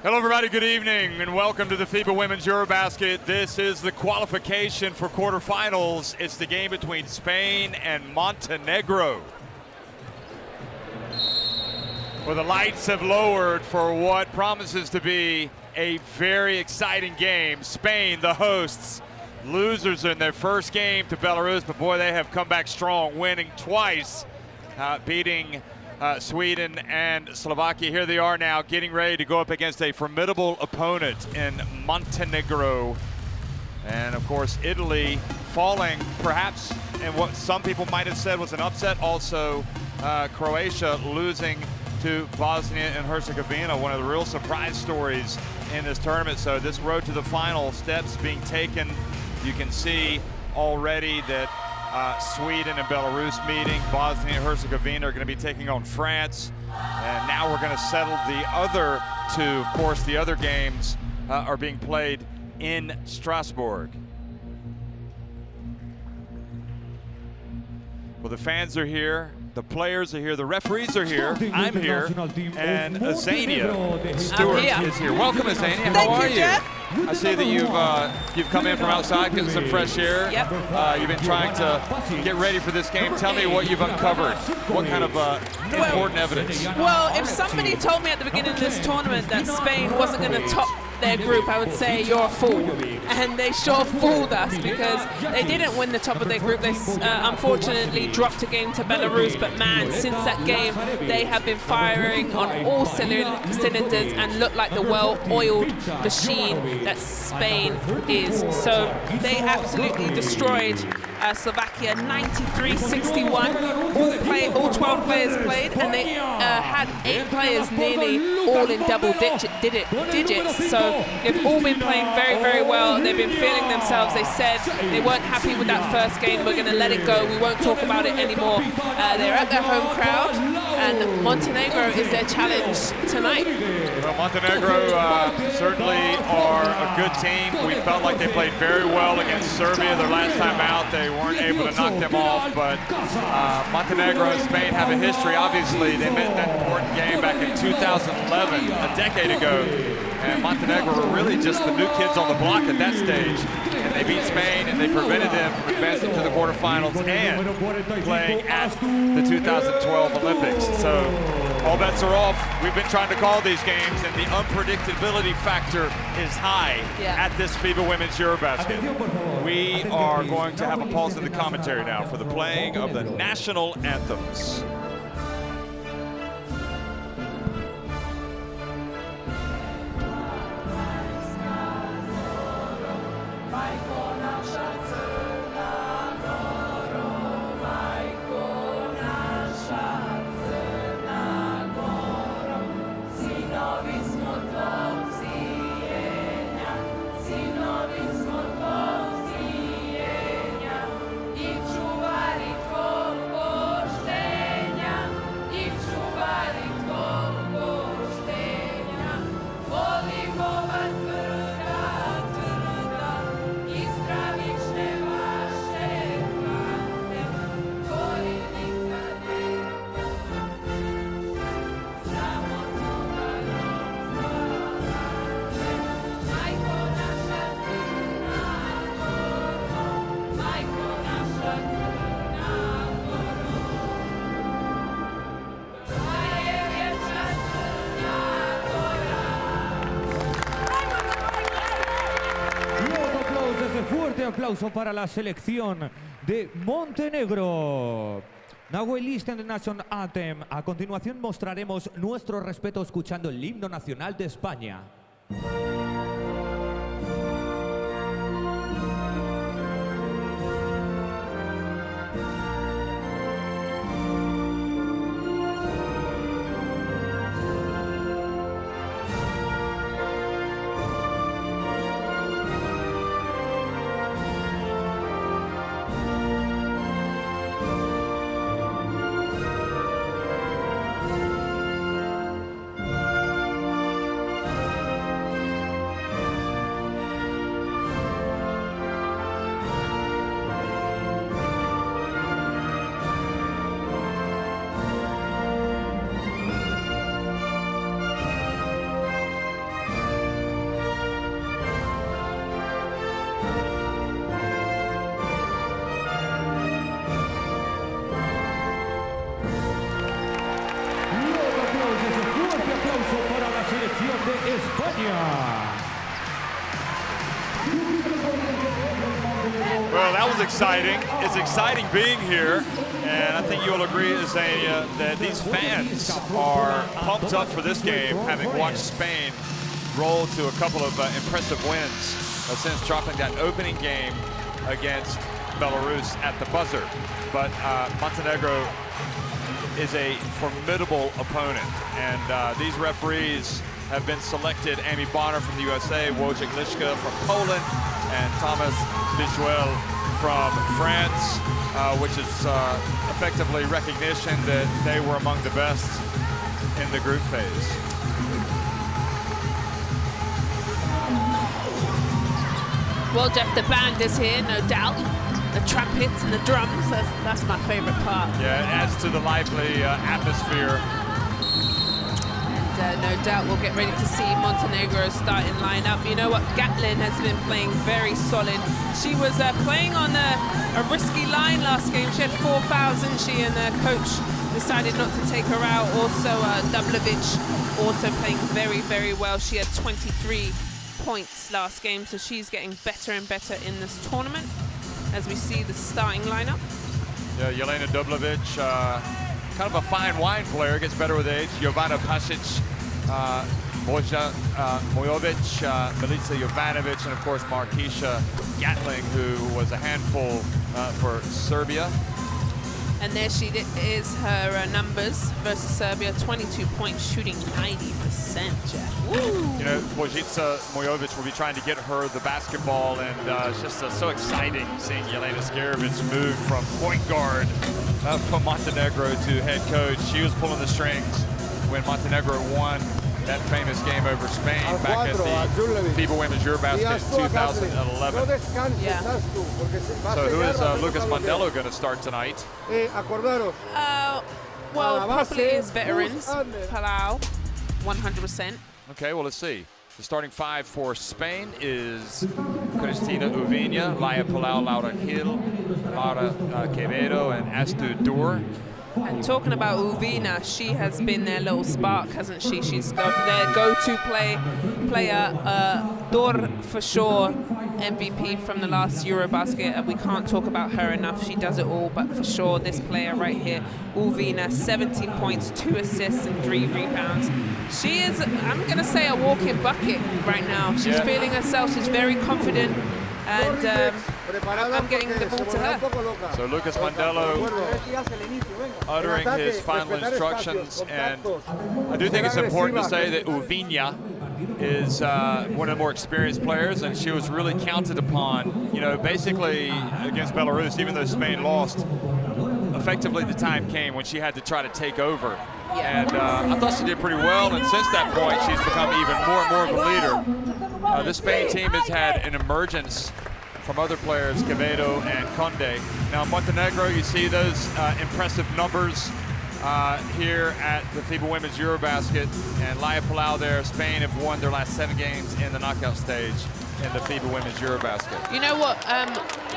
Hello everybody, good evening and welcome to the FIBA Women's EuroBasket. This is the qualification for quarterfinals. It's the game between Spain and Montenegro. Well, the lights have lowered for what promises to be a very exciting game. Spain, the hosts, losers in their first game to Belarus, but boy, they have come back strong, winning twice, beating Sweden and Slovakia. Here they are now getting ready to go up against a formidable opponent in Montenegro. And of course, Italy falling perhaps in what some people might have said was an upset. Also, Croatia losing to Bosnia and Herzegovina, one of the real surprise stories in this tournament. So this road to the final steps being taken. You can see already that Sweden and Belarus meeting. Bosnia and Herzegovina are going to be taking on France. And now we're going to settle the other two. Of course, the other games are being played in Strasbourg. Well, the fans are here. The players are here, the referees are here, I'm here, and Azania Stewart is here. Welcome, Azania. How are you? Jeff. I see that you've come in from outside, getting some fresh air. Yep. You've been trying to get ready for this game. Tell me what you've uncovered. What kind of important evidence? Well, if somebody told me at the beginning of this tournament that Spain wasn't going to top their group, I would say you're a fool. And they sure fooled us because they didn't win the top of their group. They unfortunately dropped a game to Belarus, but man, since that game, they have been firing on all cylinders and look like the well-oiled machine that Spain is. So they absolutely destroyed Slovakia 93-61. All 12 players played, and they had 8 players nearly all in double digits. So they've all been playing very, very well. They've been feeling themselves. They said they weren't happy with that first game. We're going to let it go. We won't talk about it anymore. They're at their home crowd, and Montenegro is their challenge tonight. Well, Montenegro certainly are a good team. We felt like they played very well against Serbia their last time out. They weren't able to knock them off, but Montenegro and Spain have a history. Obviously, they met that important game back in 2011, a decade ago, and Montenegro were really just the new kids on the block at that stage. And they beat Spain, and they prevented them from advancing to the quarterfinals and playing at the 2012 Olympics. So all bets are off. We've been trying to call these games, and the unpredictability factor is high at this FIBA Women's EuroBasket. We are going to have a pause in the commentary now for the playing of the national anthems. Fuerte aplauso para la selección de Montenegro. Now we listen to the national anthem. A continuación mostraremos nuestro respeto escuchando el himno nacional de España. España. Well, that was exciting. It's exciting being here, and I think you'll agree, Zania, that these fans are pumped up for this game, having watched Spain roll to a couple of impressive wins since dropping that opening game against Belarus at the buzzer. But Montenegro is a formidable opponent, and these referees have been selected: Amy Bonner from the USA, Wojciech Liszka from Poland, and Thomas Bijuel from France, which is effectively recognition that they were among the best in the group phase. Well, Jeff, the band is here, no doubt. The trumpets and the drums, that's my favorite part. Yeah, it adds to the lively atmosphere. And no doubt we'll get ready to see Montenegro's starting lineup. You know what, Gatlin has been playing very solid. She was playing on a risky line last game. She had 4 fouls, and she and the coach decided not to take her out. Also, Dublovic also playing very, very well. She had 23 points last game, so she's getting better and better in this tournament as we see the starting lineup. Yeah, Jelena Dublovic, kind of a fine wine player, gets better with age. Jovana Pasic, Boja Mojovic, Milica Jovanovic, and of course Markisha Gatling, who was a handful for Serbia. And there she is, her numbers versus Serbia: 22 points, shooting 90%, Jeff. Woo! You know, Bojica Mojovic will be trying to get her the basketball, and it's just so exciting seeing Jelena Skerovic move from point guard from Montenegro to head coach. She was pulling the strings when Montenegro won that famous game over Spain back at the FIBA Women's EuroBasket in 2011. Yeah. So who is Lucas Mondello going to start tonight? Well, probably his veterans. Palau, 100%. Okay, well, let's see. The starting 5 for Spain is Cristina Uvina, Laia Palau, Laura Gil, Laura Quevedo, and Astu Dur. And talking about Uvina, she has been their little spark, hasn't she? She's got their go-to player, Dur for sure, MVP from the last EuroBasket. We can't talk about her enough. She does it all, but for sure, this player right here, Uvina, 17 points, 2 assists, and 3 rebounds. She is, I'm going to say, a walking bucket right now. She's feeling herself. She's very confident. And I'm getting the ball to her. So Lucas Mondello uttering his final instructions, and I do think it's important to say that Uvina is one of the more experienced players, and she was really counted upon, you know, basically against Belarus. Even though Spain lost, effectively the time came when she had to try to take over. And I thought she did pretty well, and since that point she's become even more and more of a leader. The Spain team has had an emergence from other players, Quevedo and Conde. Now Montenegro, you see those impressive numbers here at the FIBA Women's EuroBasket, and Laia Palau there. Spain have won their last 7 games in the knockout stage in the FIBA Women's EuroBasket. You know what?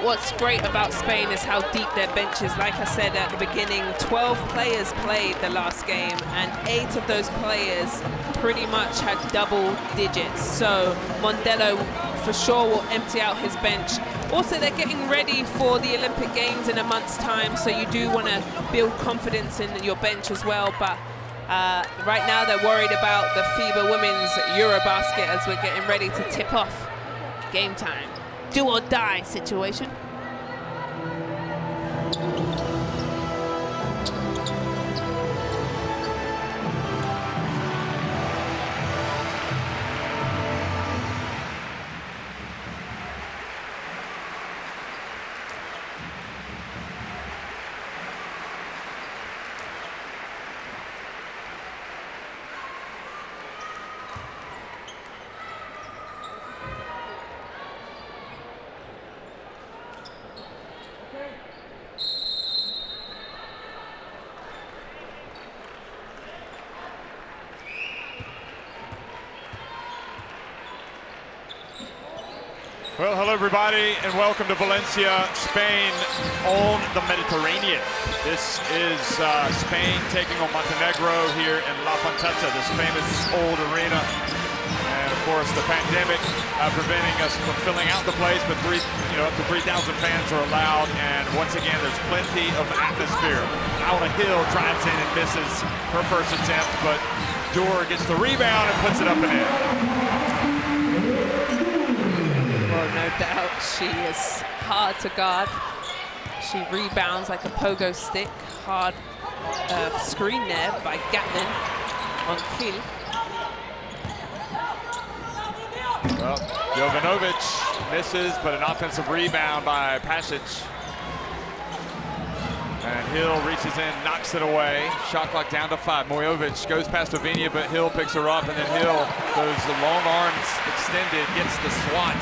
What's great about Spain is how deep their bench is. Like I said at the beginning, 12 players played the last game, and 8 of those players pretty much had double digits. So Mondello for sure will empty out his bench. Also, they're getting ready for the Olympic Games in a month's time, so you do want to build confidence in your bench as well. But right now they're worried about the FIBA Women's EuroBasket as we're getting ready to tip off game time. Do or die situation. Well, hello everybody, and welcome to Valencia, Spain on the Mediterranean. This is Spain taking on Montenegro here in La Fonteta, this famous old arena. And of course, the pandemic preventing us from filling out the place, but up to 3,000 fans are allowed, and once again, there's plenty of atmosphere. Laura Hill drives in and misses her first attempt, but Dorr gets the rebound and puts it up and in. Well, no doubt she is hard to guard. She rebounds like a pogo stick. Hard screen there by Gatlin on Hill. Well, Jovanovic misses, but an offensive rebound by Pasic. And Hill reaches in, knocks it away. Shot clock down to 5. Mojovic goes past Ovinia, but Hill picks her up, and then Hill goes the long arms extended, gets the swat.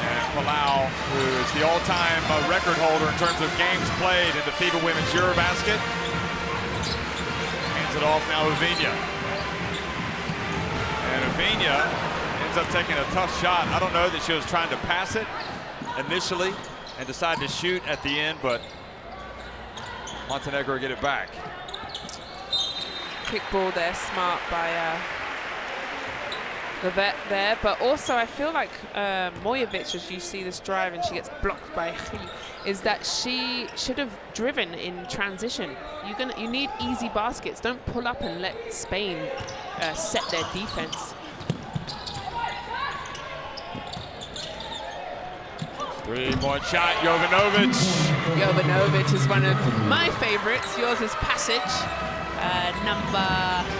And Palau, who is the all-time record holder in terms of games played in the FIBA Women's EuroBasket, hands it off now Ovinia. And Ovinia ends up taking a tough shot. I don't know that she was trying to pass it initially and decided to shoot at the end, but Montenegro get it back. Kick ball there, smart by the vet there, but also I feel like Mojovic, as you see this drive and she gets blocked by Gil, is that she should have driven in transition. You need easy baskets. Don't pull up and let Spain set their defense. Three-point shot, Jovanovic. Jovanovic is one of my favorites. Yours is Pasic. Number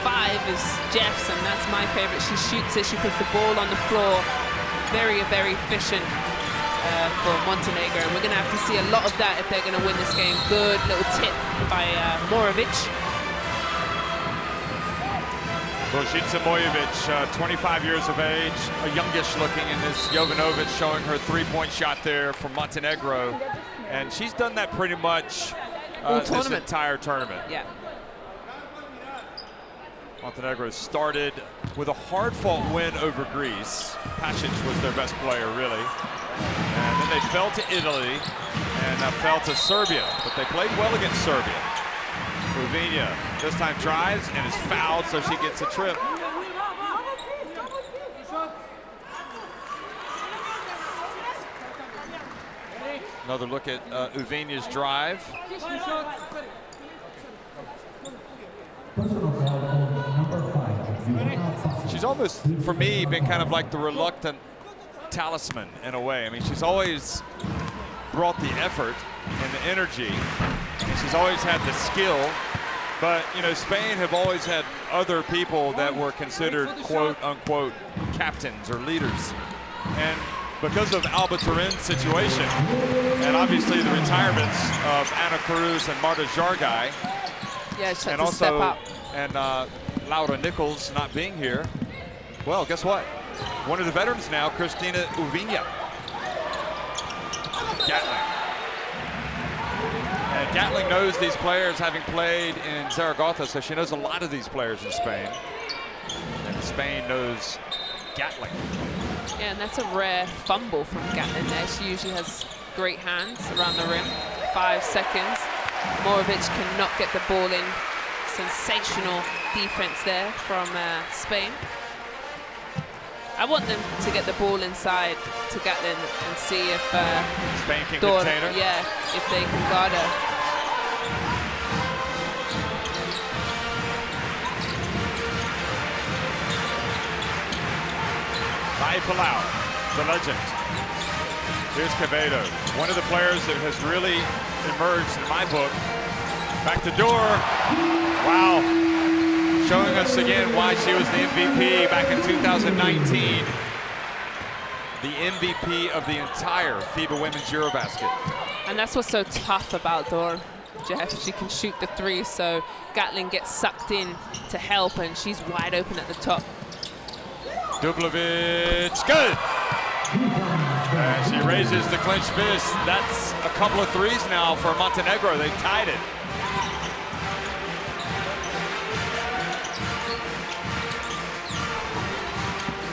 5 is Jeff's, and that's my favorite. She shoots it, she puts the ball on the floor. Very, very efficient for Montenegro, and we're going to have to see a lot of that if they're going to win this game. Good little tip by Morovic. Božica Mojovic, 25 years of age, a youngish looking, and this Jovanovic showing her three-point shot there for Montenegro. And she's done that pretty much this entire tournament. Yeah. Montenegro started with a hard-fought win over Greece. Pasic was their best player, really. And then they fell to Italy and fell to Serbia, but they played well against Serbia. Ovinia this time drives and is fouled, so she gets a trip. Another look at Uvinia's drive. She's almost, for me, been kind of like the reluctant talisman in a way. I mean, she's always brought the effort and the energy, and she's always had the skill. But, you know, Spain have always had other people that were considered quote-unquote captains or leaders. And because of Alba Turin's situation, and obviously the retirements of Anna Cruz and Marta Jargai, and also step up. And Laura Nichols not being here, well, guess what? One of the veterans now, Cristina Uvinia. Gatling. And Gatling knows these players, having played in Zaragoza, so she knows a lot of these players in Spain. And Spain knows Gatling. Yeah, and that's a rare fumble from Gatlin there. She usually has great hands around the rim. 5 seconds. Morovic cannot get the ball in. Sensational defense there from Spain. I want them to get the ball inside to Gatlin and see if Spain can contain her. Yeah, if they can guard her. By Palau, the legend. Here's Quevedo, one of the players that has really emerged in my book. Back to Dorr. Wow. Showing us again why she was the MVP back in 2019. The MVP of the entire FIBA Women's EuroBasket. And that's what's so tough about Dorr, Jeff. She can shoot the three, so Gatlin gets sucked in to help, and she's wide open at the top. Dublovic, good! And she raises the clenched fist. That's a couple of threes now for Montenegro. They tied it.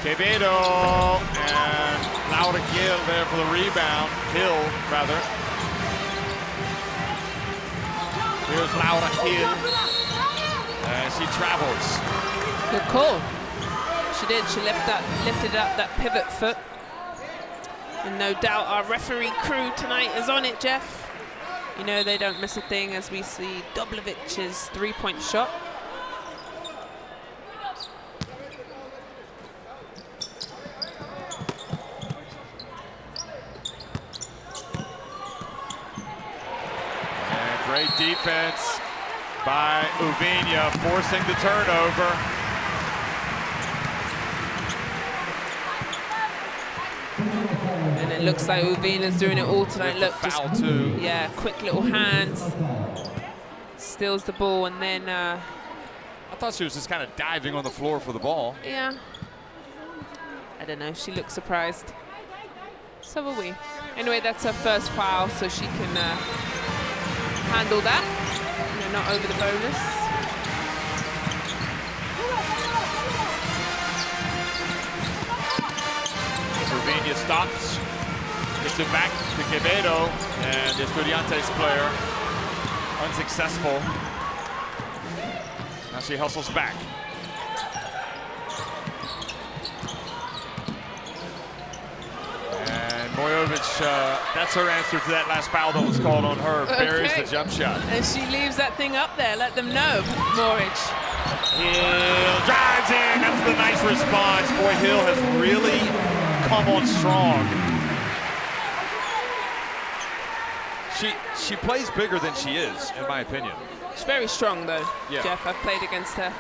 Quevedo and Laura Hill there for the rebound. Hill, rather. Here's Laura Hill. as she travels. Good call. She did. She lifted up that pivot foot. And no doubt our referee crew tonight is on it, Jeff. You know they don't miss a thing as we see Doblovic's three-point shot. And great defense by Uvinia, forcing the turnover. And it looks like Uvina's doing it all tonight. Look, foul too. Yeah, quick little hands. Steals the ball and then... I thought she was just kind of diving on the floor for the ball. Yeah. I don't know, she looks surprised. So will we. Anyway, that's her first foul, so she can handle that. You know, not over the bonus. Uvinia stops, gets it back to Quevedo, and the Estudiantes player unsuccessful. Now she hustles back. And Mojovic, that's her answer to that last foul that was called on her. Okay. Buries the jump shot. And she leaves that thing up there. Let them know, Moric. Hill drives in. That's the nice response. Boy, Hill has really come on strong. She plays bigger than she is, in my opinion. She's very strong, though, yeah. Jeff. I've played against her.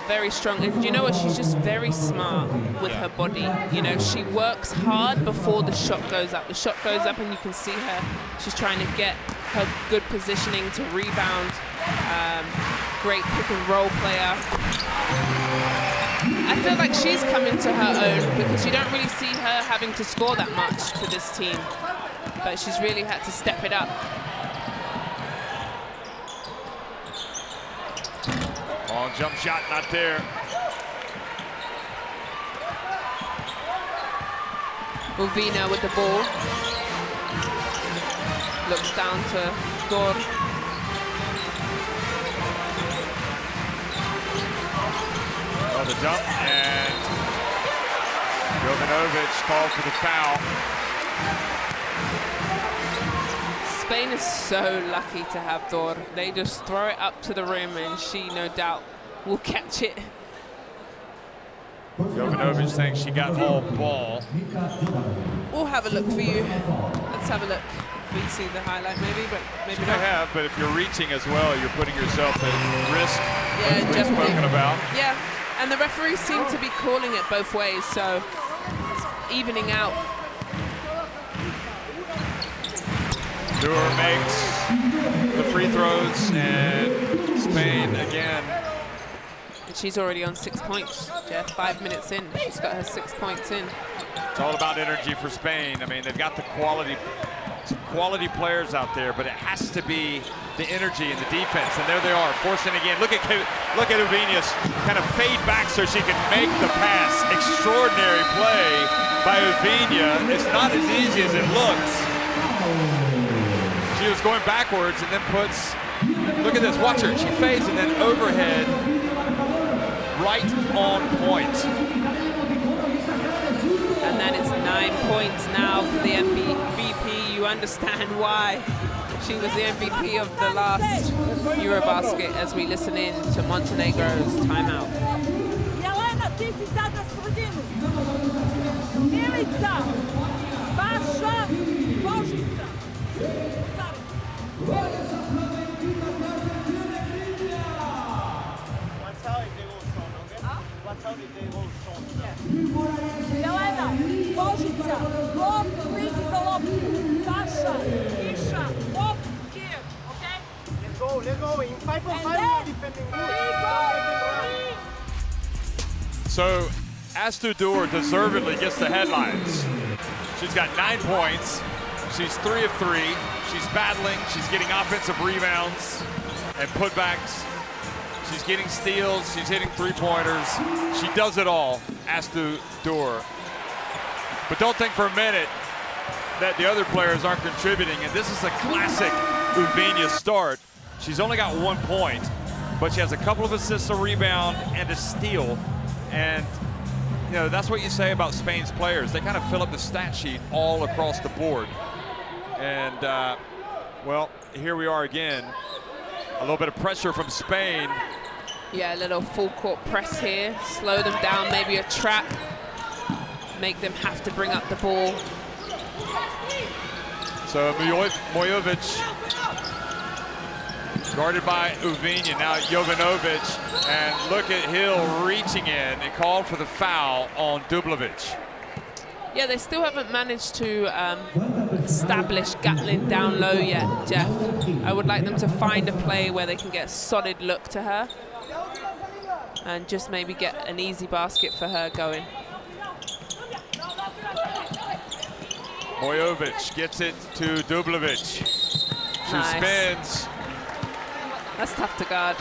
Very strong. And you know what? She's just very smart with her body. You know, she works hard before the shot goes up. The shot goes up and you can see her. She's trying to get her good positioning to rebound. Great pick and roll player. I feel like she's coming to her own because you don't really see her having to score that much for this team. But she's really had to step it up. Long jump shot, not there. Uvina with the ball. Looks down to Dor. Oh, the dump, and Jovanovic called for the foul. Spain is so lucky to have Dor. They just throw it up to the rim and she, no doubt, will catch it. Jovanovic saying she got all ball. We'll have a look for you. Let's have a look. We see the highlight maybe, but maybe You not. may have, but if you're reaching as well, you're putting yourself at risk. Yeah, we've definitely. spoken about. Yeah, and the referees seem to be calling it both ways, so it's evening out. Dewar makes the free throws, and Spain again. And she's already on 6 points, Jeff. 5 minutes in, she's got her 6 points in. It's all about energy for Spain. I mean, they've got the quality players out there, but it has to be the energy and the defense. And there they are, forcing again. Look at Uvinius kind of fade back so she can make the pass. Extraordinary play by Uvinia. It's not as easy as it looks. She was going backwards and then puts, look at this, watch her. She fades and then overhead, right on point. And that is 9 points now for the MVP. You understand why she was the MVP of the last EuroBasket as we listen in to Montenegro's timeout. Jelena, ti si sad na sredinu. Milica, Baša, Božica. Let's how they go strong, okay? Let's how they go strong. Jelena, Božica, Bob, pridi za loptu. Baša, Iša, Bob, here, okay? Let's go. In 5 on 5, then, defending. So Astu Dewar deservedly gets the headlines. She's got 9 points. She's 3 of 3. She's battling. She's getting offensive rebounds and putbacks. She's getting steals. She's hitting three-pointers. She does it all, Astu Dewar. But don't think for a minute that the other players aren't contributing. And this is a classic Uvinia start. She's only got 1 point, but she has a couple of assists, a rebound, and a steal. And you know, that's what you say about Spain's players. They kind of fill up the stat sheet all across the board. And well, here we are again. A little bit of pressure from Spain. Yeah, a little full court press here. Slow them down, maybe a trap. Make them have to bring up the ball. So Mojovic guarded by Uvinja. Now Jovanovic, and look at Hill reaching in and called for the foul on Dublovic. Yeah, they still haven't managed to establish Gatlin down low yet, Jeff. I would like them to find a play where they can get a solid look to her and just maybe get an easy basket for her going. Mojovic gets it to Dublovic. She spins. That's tough to guard.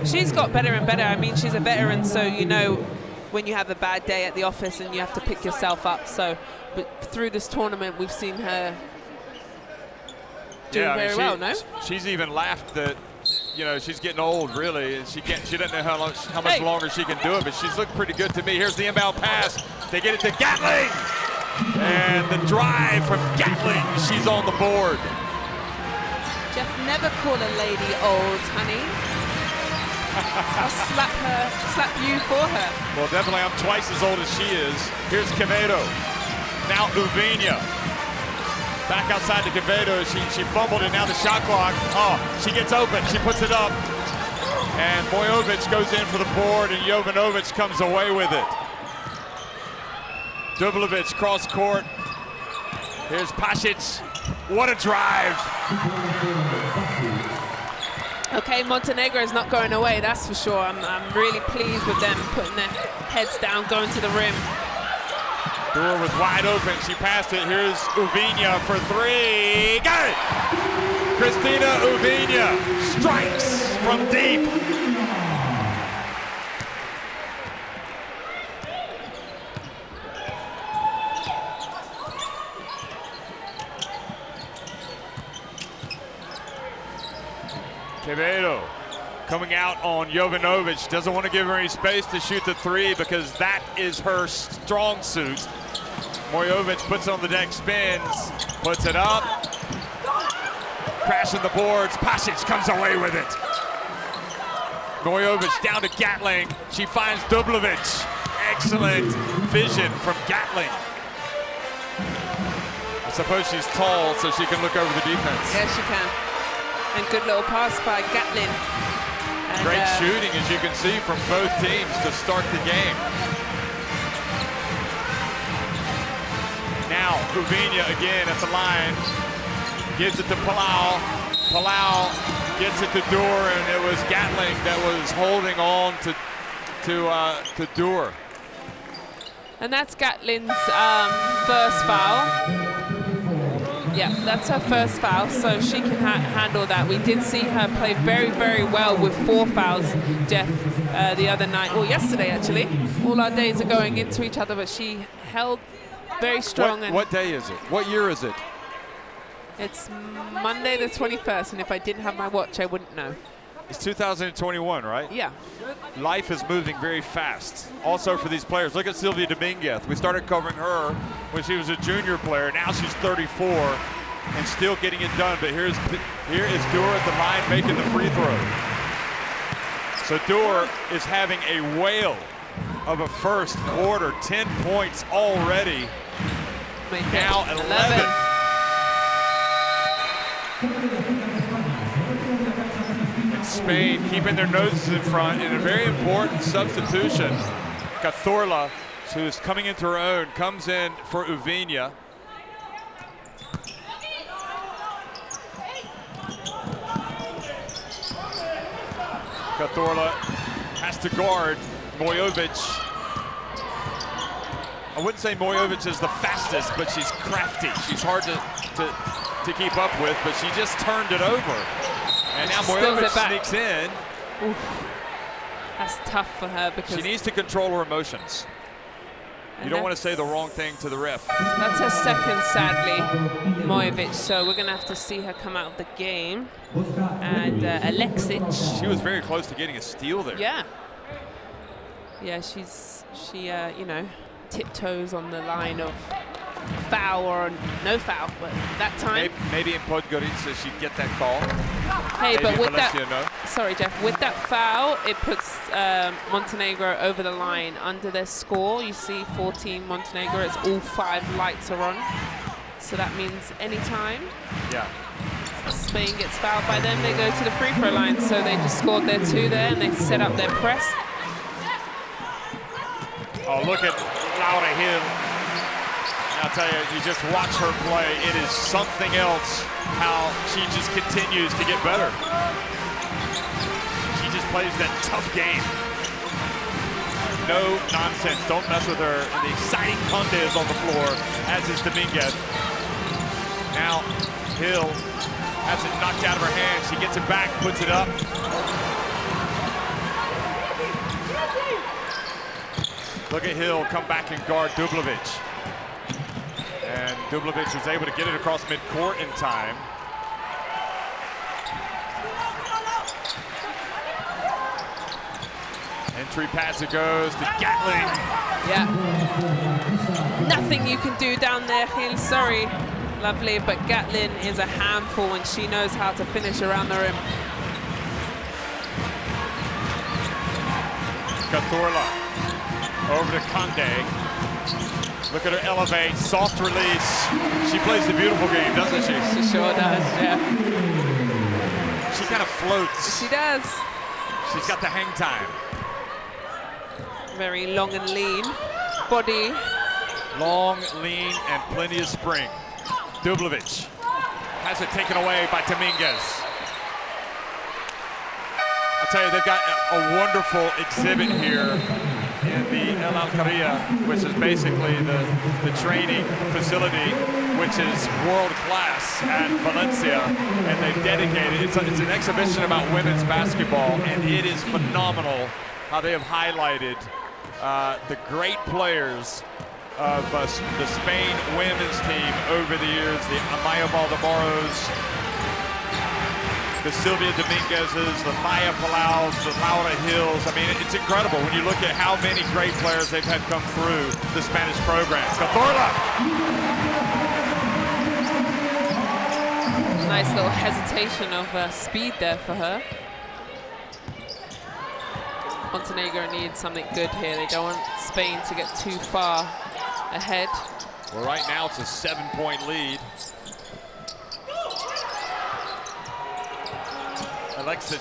She's got better and better. I mean, she's a veteran, so you know when you have a bad day at the office and you have to pick yourself up. So, but through this tournament, we've seen her doing very well, no? She's even laughed that, you know, she's getting old, really, and she doesn't know how much longer she can do it, but she's looked pretty good to me. Here's the inbound pass. They get it to Gatling. And the drive from Gatling. She's on the board. Jeff, never call a lady old, honey. I'll slap you for her. Well, definitely I'm twice as old as she is. Here's Quevedo. Now Uvinja. Back outside to Quevedo. She fumbled and now the shot clock. Oh, she gets open. She puts it up. And Mojovic goes in for the board and Jovanovic comes away with it. Dublovic cross court. Here's Pasic. What a drive. Okay, Montenegro is not going away, that's for sure. I'm really pleased with them putting their heads down, going to the rim. Door was wide open. She passed it. Here's Uvinja for three. Got it! Cristina Uvinja strikes from deep. Quevedo coming out on Jovanovic. Doesn't want to give her any space to shoot the three because that is her strong suit. Mojovic puts it on the deck, spins, puts it up. Crashing the boards. Pasic comes away with it. Mojovic down to Gatling. She finds Dublovic. Excellent vision from Gatling. I suppose she's tall so she can look over the defense. Yes, she can. And good little pass by Gatlin. And great shooting, as you can see, from both teams to start the game. Now, Uvinja again at the line. Gives it to Palau. Palau gets it to Dur, and it was Gatling that was holding on to Dur. And that's Gatlin's first foul. Yeah, that's her first foul, so she can handle that. We did see her play very, very well with 4 fouls, Jeff, the other night, or yesterday actually. All our days are going into each other, but she held very strong. What day is it? What year is it? It's Monday the 21st, and if I didn't have my watch, I wouldn't know. It's 2021, right? Yeah. Life is moving very fast. Also for these players, look at Sylvia Dominguez. We started covering her when she was a junior player. Now she's 34 and still getting it done. But here is Dur at the line making the free throw. So Dur is having a whale of a first quarter. 10 points already. Now 11. Spain keeping their noses in front in a very important substitution. Cazorla, who's coming into her own, comes in for Uvinja. Cazorla has to guard Mojovic. I wouldn't say Mojovic is the fastest, but she's crafty. She's hard to keep up with, but she just turned it over. And now Mojovic sneaks in. Oof. That's tough for her because she needs to control her emotions. You don't want to say the wrong thing to the ref. That's her second, sadly, Mojovic. So we're going to have to see her come out of the game. And Alexic. She was very close to getting a steal there. Yeah. Yeah, she you know, tiptoes on the line of foul or no foul, but that time. Maybe in Podgorica she'd get that call. Hey, maybe but with Valencia, that, no. sorry, Jeff, with that foul, it puts Montenegro over the line under their score. You see 14 Montenegro, it's all 5 lights are on. So that means anytime Spain gets fouled by them, they go to the free throw line. So they just scored their 2 there and they set up their press. Oh, look at Laura Hill. I'll tell you, you just watch her play. It is something else how she just continues to get better. She just plays that tough game. No nonsense. Don't mess with her. And the exciting Conde is on the floor, as is Dominguez. Now, Hill has it knocked out of her hand. She gets it back, puts it up. Look at Hill come back and guard Dublovic. And Dublovic was able to get it across midcourt in time. Entry pass, it goes to Gatling. Yeah. Nothing you can do down there, Hill. Sorry. Lovely, but Gatlin is a handful and she knows how to finish around the rim. Cazorla over to Conde. Look at her elevate, soft release. She plays the beautiful game, doesn't she? She sure does, yeah. She kind of floats. She does. She's got the hang time. Very long and lean. Body. Long, lean, and plenty of spring. Dublovic has it taken away by Dominguez. I'll tell you, they've got a wonderful exhibit here in the El Alcaria, which is basically the training facility, which is world class at Valencia, and they've dedicated, it's an exhibition about women's basketball, and it is phenomenal how they have highlighted the great players of the Spain women's team over the years, the Amaya Valdemoros, the Silvia Dominguez's, the Maya Palaus, the Laura Hills. I mean, it's incredible when you look at how many great players they've had come through the Spanish program. Cazorla! Nice little hesitation of speed there for her. Montenegro needs something good here. They don't want Spain to get too far ahead. Well, right now it's a 7-point lead. Alexic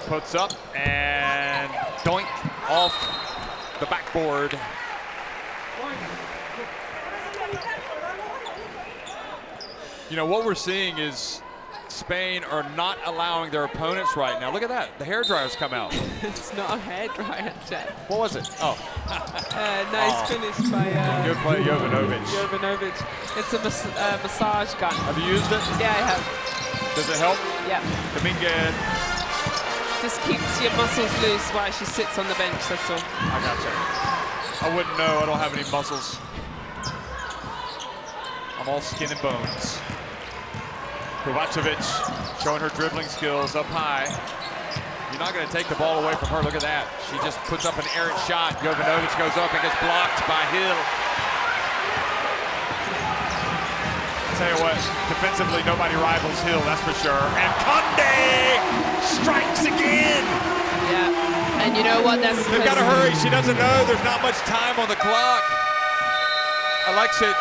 puts up and doink off the backboard. You know, what we're seeing is Spain are not allowing their opponents right now. Look at that, the hair dryers come out. It's not a hair dryer, Jeff. What was it? Oh. Nice finish by good play, Jovanovic. Jovanovic. It's a massage gun. Have you used it? Yeah, I have. Does it help? Yeah. Dominguez. Just keeps your muscles loose while she sits on the bench, that's all. I gotcha. I wouldn't know, I don't have any muscles. I'm all skin and bones. Kovacevic showing her dribbling skills up high. You're not going to take the ball away from her. Look at that. She just puts up an errant shot. Jovanovic goes up and gets blocked by Hill. I'll tell you what, defensively, nobody rivals Hill, that's for sure. And Conde strikes again. Yeah, and you know what? They've got to hurry. She doesn't know. There's not much time on the clock. Alexic.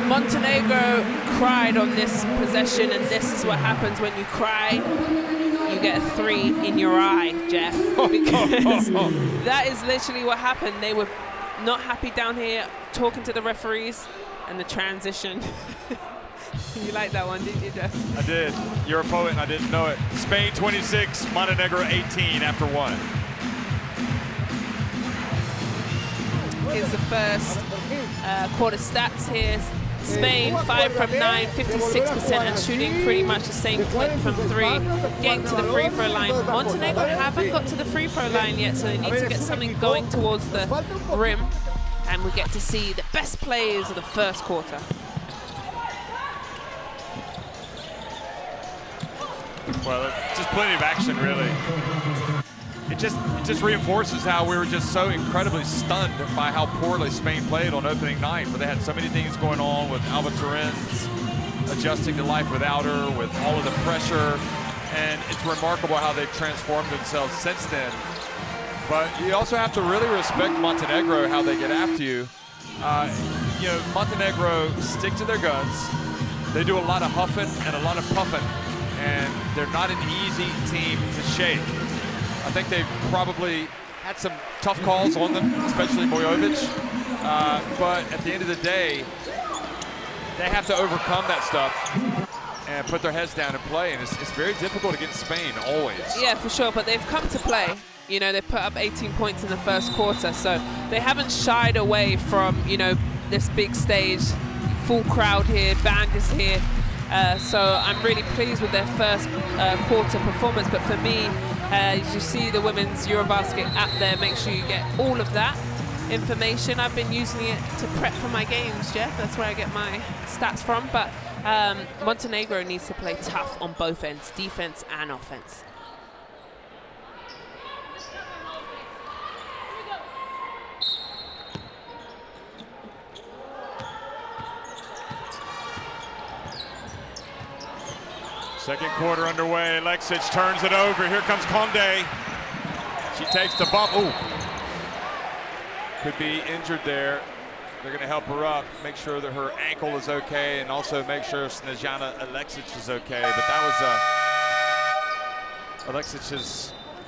Montenegro cried on this possession, and this is what happens when you cry. You get a 3 in your eye, Jeff. Because that is literally what happened. They were not happy down here, talking to the referees, and the transition. You liked that one, didn't you, Jeff? I did. You're a poet, and I didn't know it. Spain 26, Montenegro 18 after 1. Here's the first quarter stats here. Spain 5 from 9, 56%, and shooting pretty much the same clip from 3, getting to the free throw line. Montenegro haven't got to the free throw line yet, so they need to get something going towards the rim, and we get to see the best plays of the first quarter. Well, just plenty of action, really. It just reinforces how we were just so incredibly stunned by how poorly Spain played on opening night. But they had so many things going on with Alba Turin's adjusting to life without her, with all of the pressure, and it's remarkable how they've transformed themselves since then. But you also have to really respect Montenegro, how they get after you. You know, Montenegro stick to their guns. They do a lot of huffing and a lot of puffing, and they're not an easy team to shake. I think they've probably had some tough calls on them, especially Mojovic. But at the end of the day, they have to overcome that stuff and put their heads down and play. And it's very difficult against Spain, always. Yeah, for sure. But they've come to play. You know, they put up 18 points in the first quarter. So they haven't shied away from, you know, this big stage, full crowd here, band is here. So I'm really pleased with their first quarter performance. But for me, as you see the women's EuroBasket app there, make sure you get all of that information. I've been using it to prep for my games, Jeff. That's where I get my stats from. But Montenegro needs to play tough on both ends, defense and offense. Second quarter underway. Alexic turns it over. Here comes Conde. She takes the bump. Ooh. Could be injured there. They're going to help her up, make sure that her ankle is okay, and also make sure Snezhana Alexic is okay. But that was Alexic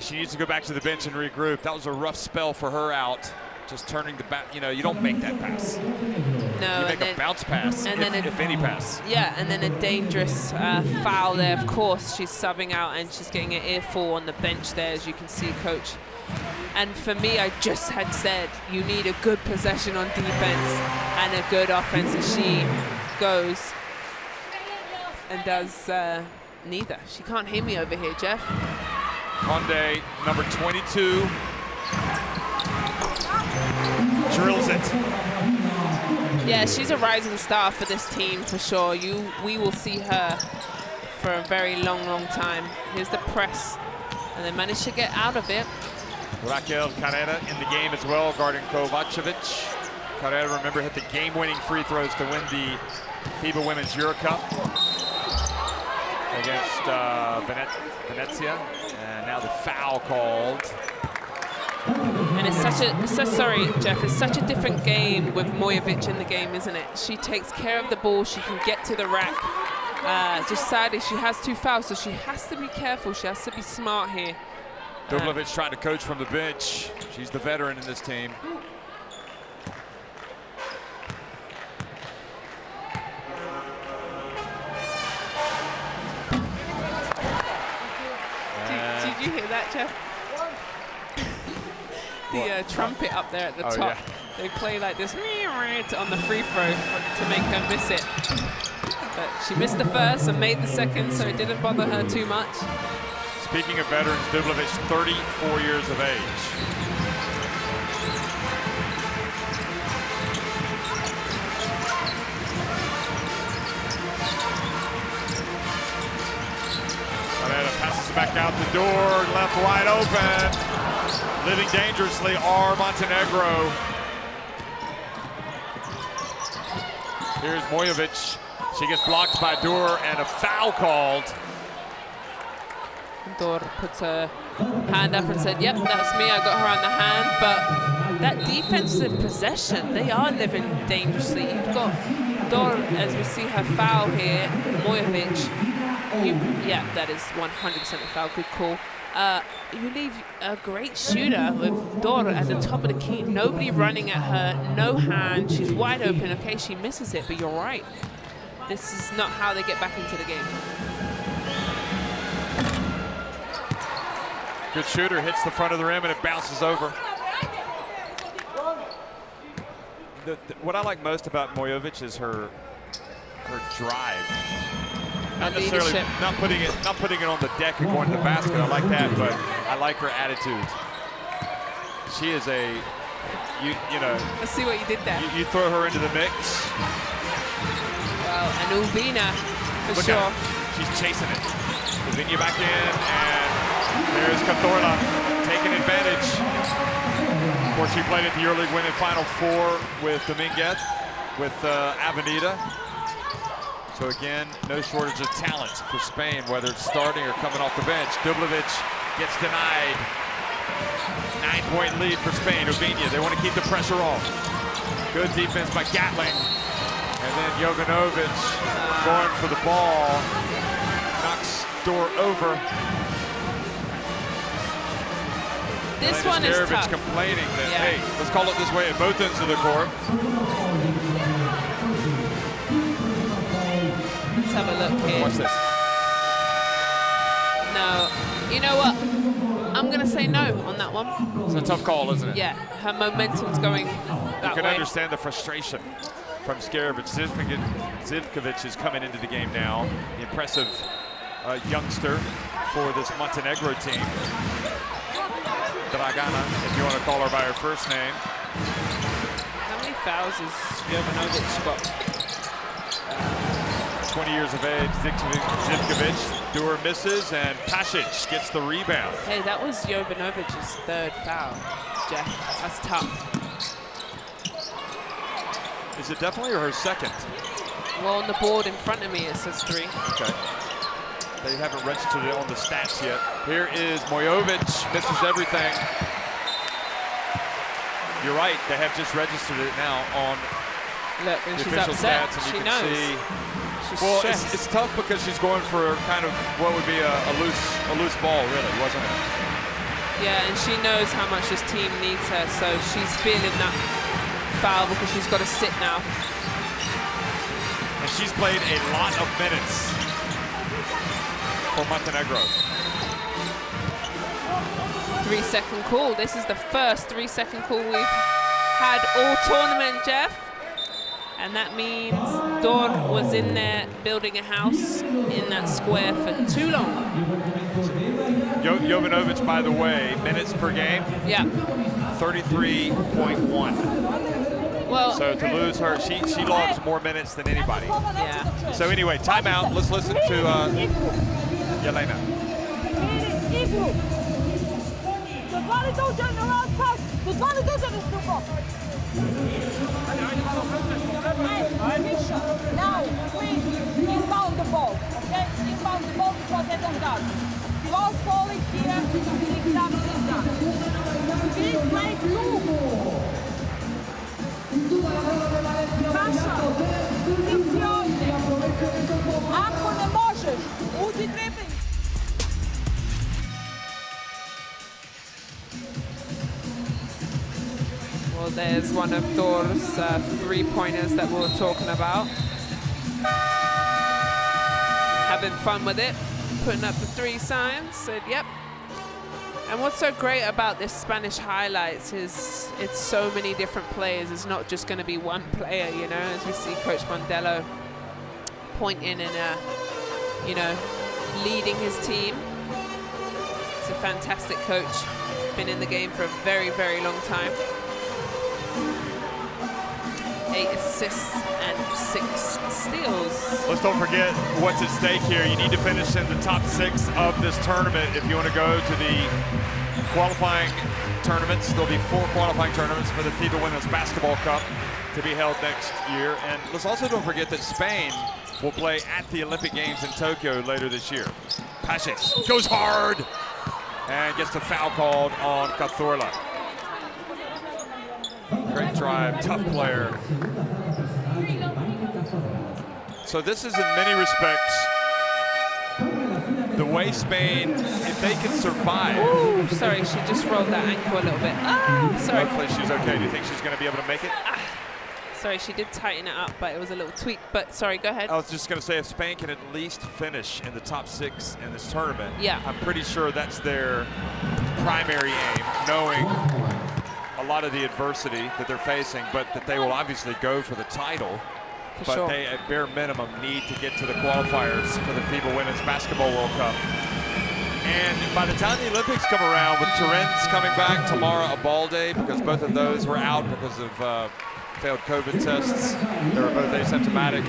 she needs to go back to the bench and regroup. That was a rough spell for her out. Just turning the back, you know, you don't make that pass. No, you make a bounce pass, and if any pass. Yeah, and then a dangerous foul there. Of course, she's subbing out and she's getting an earful on the bench there, as you can see, coach. And for me, I just had said you need a good possession on defense and a good offense, and she goes and does neither. She can't hear me over here, Jeff. Conde, number 22. Drills it. Yeah, she's a rising star for this team for sure. We will see her for a very long, long time. Here's the press, and they managed to get out of it. Raquel Carrera in the game as well, guarding Kovacevic. Carrera, remember, hit the game-winning free throws to win the FIBA Women's Euro Cup against Venezia. And now the foul called. And it's sorry, Jeff, it's such a different game with Mojovic in the game, isn't it? She takes care of the ball, she can get to the rack. Just sadly, she has 2 fouls, so she has to be careful, she has to be smart here. Dublovic trying to coach from the bench. She's the veteran in this team. Did you hear that, Jeff? The trumpet up there at the top. Yeah. They play like this on the free throw to make her miss it. But she missed the first and made the second, so it didn't bother her too much. Speaking of veterans, Dublovic, 34 years of age. Carrera passes back out the door, left wide open. Living dangerously are Montenegro. Here's Mojovic. She gets blocked by Dur and a foul called. Dur puts her hand up and said, yep, that's me, I got her on the hand. But that defensive possession, they are living dangerously. You've got Dur, as we see her foul here, Mojovic. Yeah, that is 100% a foul, good call. You leave a great shooter with Dur at the top of the key, nobody running at her, no hand, she's wide open. Okay, she misses it, but you're right. This is not how they get back into the game. Good shooter, hits the front of the rim and it bounces over. What I like most about Mojovic is her her drive. Her Not necessarily leadership. not putting it on the deck and going to the basket. I like that, but I like her attitude. She is a you know. Let's see what you did there. You throw her into the mix. Well, and Ulvina, for Look sure. at her. She's chasing it. Ulvina back in, and there's Cazorla taking advantage. Of course, she played at the EuroLeague Women Final Four with Dominguez, with Avenida. So again, no shortage of talent for Spain, whether it's starting or coming off the bench. Dublovic gets denied. 9-point lead for Spain. Ulvina, they want to keep the pressure off. Good defense by Gatling. And then Jovanovic going for the ball. Knocks Door over. This Elena one is Skarjevic tough. complaining that, Yeah. hey, let's call it this way at both ends of the court. Let's have a look here. Watch this. No. You know what? I'm going to say no on that one. It's a tough call, isn't it? Yeah, her momentum's going You that can way. understand the frustration from Skarjevic. Zivkovic is coming into the game now. The impressive youngster for this Montenegro team. Dragana, if you want to call her by her first name. How many fouls has Jovanovic got? 20 years of age, Zivkovic. Dewar misses, and Pasic gets the rebound. Hey, that was Jovanovic's third foul, Jeff. That's tough. Is it definitely or her second? Well, on the board in front of me, it says 3. Okay. They haven't registered it on the stats yet. Here is Mojovic, misses everything. You're right, they have just registered it now on Look, and the she's official upset. stats, and She you can knows. see. She's Well, stressed. it's tough because she's going for kind of what would be a loose ball, really, wasn't it? Yeah, and she knows how much this team needs her, so she's feeling that foul because she's got to sit now. And she's played a lot of minutes for Montenegro. 3-second call. This is the first 3-second call we've had all tournament, Jeff. And that means Dor was in there building a house in that square for too long. Jovanovic, by the way, minutes per game, Yeah. 33.1. Well, So to lose her, she logs more minutes than anybody. yeah. So anyway, timeout. Let's listen to Jelena. Now, we inbound the ball, okay? Inbound the ball because they don't guard. Ball falling here, pick it up, sit down. Speed play 2. Pasha, pozizione. Ako ne možeš, uđi dribbling. Well, there's one of Dor's 3-pointers that we were talking about. Having fun with it, putting up the 3 signs, said yep. And what's so great about this Spanish highlights is it's so many different players. It's not just going to be one player, you know, as we see Coach Mondello pointing and, you know, leading his team. He's a fantastic coach, been in the game for a very, very long time. 8 assists and 6 steals. Let's don't forget what's at stake here. You need to finish in the top 6 of this tournament if you want to go to the qualifying tournaments. There'll be 4 qualifying tournaments for the FIBA Women's Basketball Cup to be held next year. And let's also don't forget that Spain will play at the Olympic Games in Tokyo later this year. Pasic goes hard and gets the foul called on Cazorla. Great drive, tough player. So this is in many respects the way Spain, if they can survive. Ooh, sorry, she just rolled that ankle a little bit. Ah, sorry. Hopefully she's okay. Do you think she's going to be able to make it? Sorry, she did tighten it up, but it was a little tweak. But sorry, go ahead. I was just going to say, if Spain can at least finish in the top 6 in this tournament, Yeah. I'm pretty sure that's their primary aim, knowing a lot of the adversity that they're facing, but that they will obviously go for the title. For but sure. they, at bare minimum, need to get to the qualifiers for the FIBA Women's Basketball World Cup. And by the time the Olympics come around, with Turin's coming back tomorrow, a ball day, because both of those were out because of failed COVID tests. They were both asymptomatic.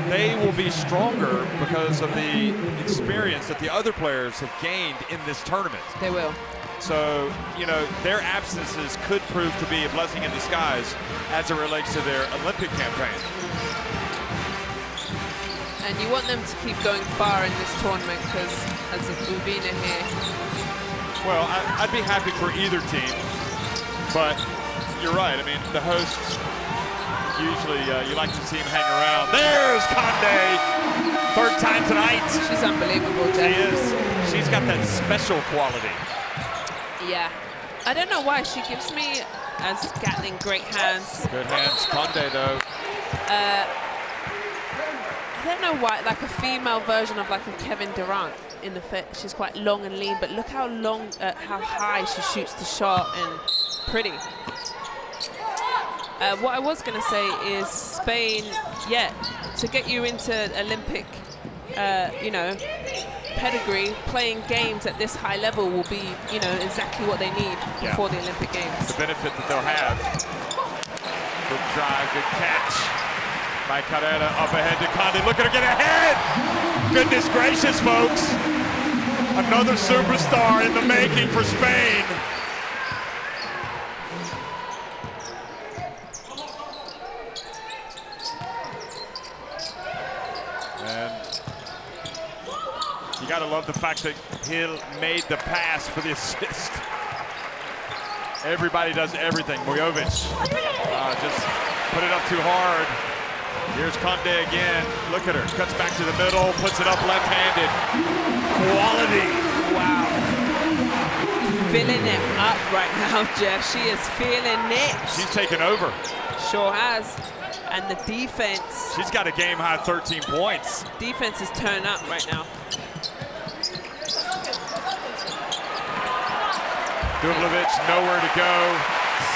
They will be stronger because of the experience that the other players have gained in this tournament. They will. So, you know, their absences could prove to be a blessing in disguise as it relates to their Olympic campaign. And you want them to keep going far in this tournament because as a Ubina here. Well, I'd be happy for either team, but you're right. I mean, the hosts, usually you like to see him hang around. There's Conde, third time tonight. She's unbelievable, She Jeff. is. She's got that special quality. Yeah. I don't know why. She gives me, as Gatling, great hands. Good hands. Conde, though. I don't know why, like a female version of like a Kevin Durant in the fit. She's quite long and lean, but look how long, how high she shoots the shot and pretty. What I was going to say is Spain, yeah, to get you into Olympic, you know, pedigree, playing games at this high level will be, you know, exactly what they need before the Olympic Games. The benefit that they'll have. Good drive, good catch. By Carrera, up ahead to Conde. Look at her get ahead! Goodness gracious, folks. Another superstar in the making for Spain. And you gotta love the fact that Hill made the pass for the assist. Everybody does everything. Mujovic just put it up too hard. Here's Conde again. Look at her. Cuts back to the middle, puts it up left-handed. Quality. Wow. Filling it up right now, Jeff. She is feeling it. She's taken over. Sure has. And the defense. She's got a game-high 13 points. Defense is turning up right now. Dublovic, nowhere to go.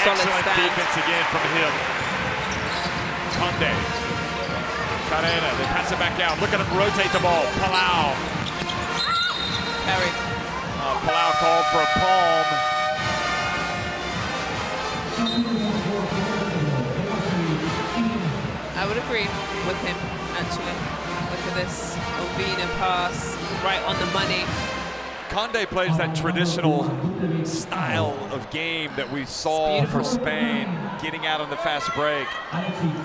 Solid Excellent stand. defense again from Hill. Conde. Carrera, they pass it back out. Look at him rotate the ball. Palau. Carry. Palau called for a palm. I would agree with him, actually. Look at this Ovina pass, right on the money. Conde plays that traditional style of game that we saw for Spain, getting out on the fast break,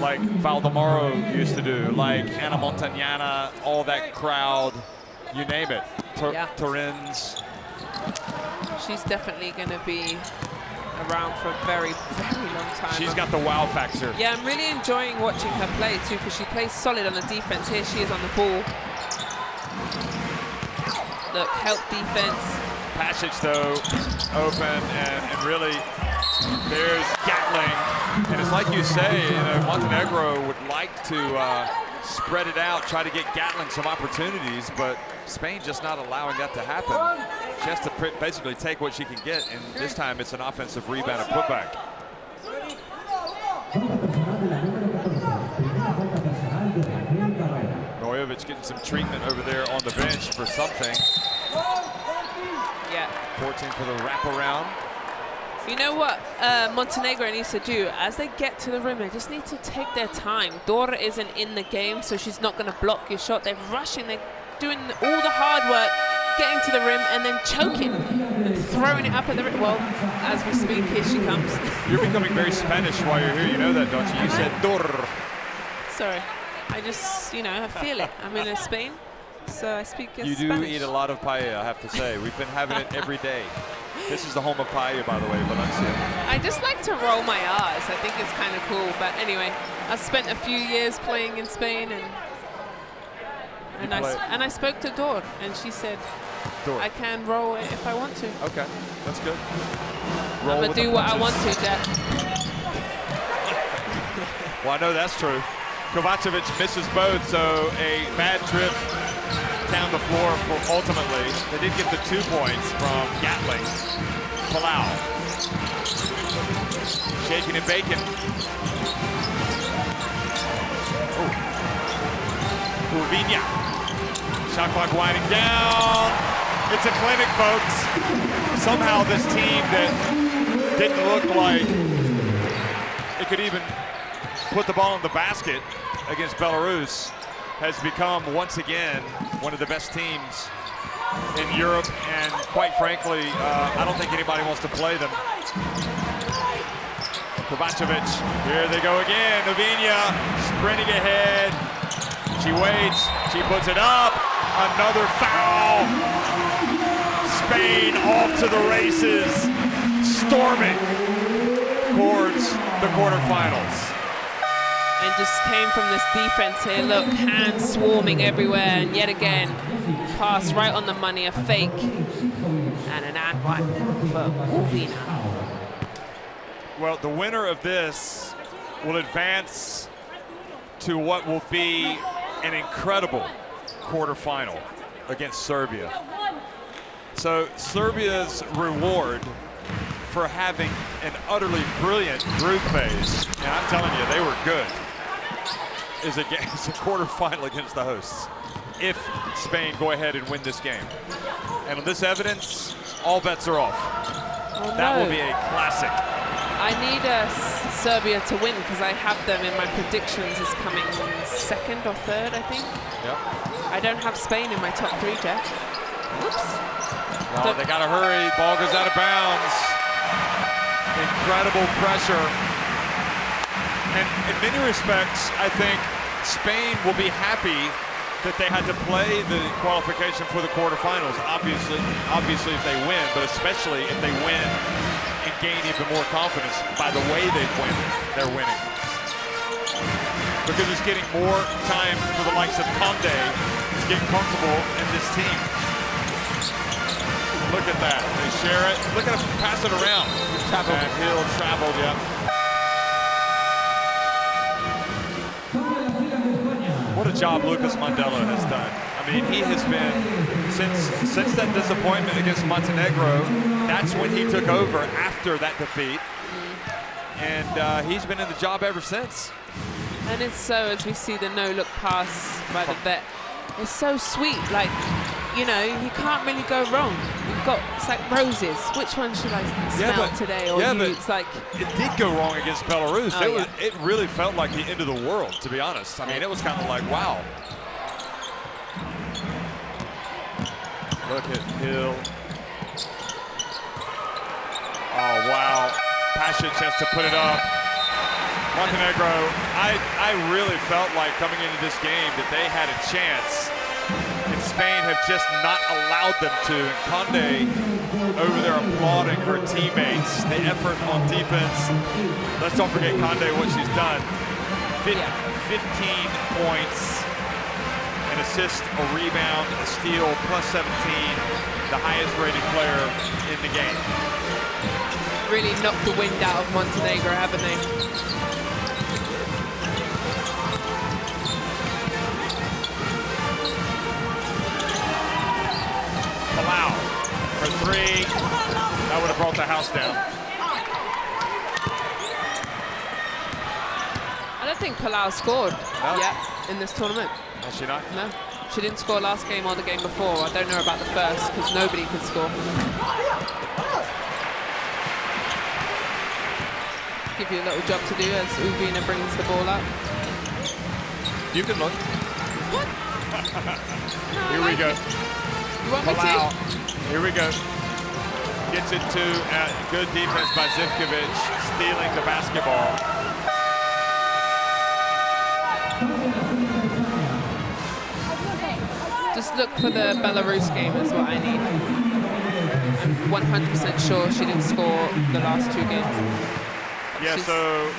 like Valdemaro used to do, like Ana Montagnana, all that crowd, you name it. Turin's. She's definitely going to be around for a very, very long time. She's got the wow factor. Yeah, I'm really enjoying watching her play too, because she plays solid on the defense. Here she is on the ball. Look, help defense. Pasic, though, open, and really, there's Gatling. And it's like you say, you know, Montenegro would like to spread it out, try to get Gatling some opportunities, but Spain just not allowing that to happen. She has to basically take what she can get, and this time it's an offensive rebound and putback. Mujovic getting some treatment over there on the bench for something. Yeah. 14 for the wraparound. You know what Montenegro needs to do? As they get to the rim, they just need to take their time. Dora isn't in the game, so she's not going to block your shot. They're rushing. They're doing all the hard work, getting to the rim, and then choking and throwing it up at the rim. Well, as we speak, here she comes. You're becoming very Spanish while you're here. You know that, don't you? You said Dor. Sorry. I just, you know, I feel it. I'm in Spain, so I speak Spanish. You do eat a lot of paella, I have to say. We've been having it every day. This is the home of paella, by the way, Valencia. I just like to roll my R's. I think it's kind of cool. But anyway, I've spent a few years playing in Spain, and I spoke to Dor, and she said, Dor. I can roll it if I want to. Okay, that's good. I'm going to do what I want to, Jeff. Well, I know that's true. Kovacevic misses both, so a bad trip down the floor for ultimately. They did get the 2 points from Gatling. Palau. Shaking and baking. Oh, Uvinia. Shot clock winding down. It's a clinic, folks. Somehow this team that didn't look like it could even put the ball in the basket against Belarus has become, once again, one of the best teams in Europe, and quite frankly, I don't think anybody wants to play them. Kovacevic, here they go again. Uvinia sprinting ahead. She waits, she puts it up. Another foul. Spain off to the races, storming towards the quarterfinals. And just came from this defense here. Look, hands swarming everywhere, and yet again, pass right on the money, a fake, and an and one for Uvinia. Well, the winner of this will advance to what will be an incredible quarterfinal against Serbia. So Serbia's reward for having an utterly brilliant group phase, and I'm telling you, they were good, is a quarterfinal against the hosts if Spain go ahead and win this game. And on this evidence, all bets are off. Oh, that no. will be a classic. I need Serbia to win because I have them in my predictions as coming second or third, I think. Yep. I don't have Spain in my top 3, Jeff. Oops. Oh, they got to hurry. Ball goes out of bounds. Incredible pressure. And in many respects, I think Spain will be happy that they had to play the qualification for the quarterfinals. Obviously if they win, but especially if they win and gain even more confidence by the way they're winning. Because it's getting more time for the likes of Conde to get comfortable in this team. Look at that, they share it. Look at him pass it around. And Hill traveled, yeah. What a job Lucas Mandela has done. I mean, he has been, since that disappointment against Montenegro, that's when he took over after that defeat. And he's been in the job ever since. And it's so, as we see the no-look pass by the vet, it's so sweet. Like, you know, you can't really go wrong. You've got, it's like roses. Which one should I smell today? Or it's like, it did go wrong against Belarus. Oh, it really felt like the end of the world, to be honest. I mean, it was kind of like, wow. Look at Hill. Oh, wow. Pasic has to put it up. Montenegro, I really felt like coming into this game that they had a chance, and Spain have just not allowed them to. And Conde over there applauding her teammates, the effort on defense. Let's don't forget Conde, what she's done. 15 points, an assist, a rebound, a steal, plus 17, the highest rated player in the game. really knocked the wind out of Montenegro, haven't they? Palau for three. That would have brought the house down. I don't think Palau scored yet in this tournament. Has she not? No. She didn't score last game or the game before. I don't know about the first because nobody could score. Give you a little job to do as Ubina brings the ball up. You can look. What? Here we go. You want me Palau. to? Here we go. Gets it to good defense by Zivkovic, stealing the basketball. Just look for the Belarus game is what I need. I'm 100% sure she didn't score the last two games. Yeah, so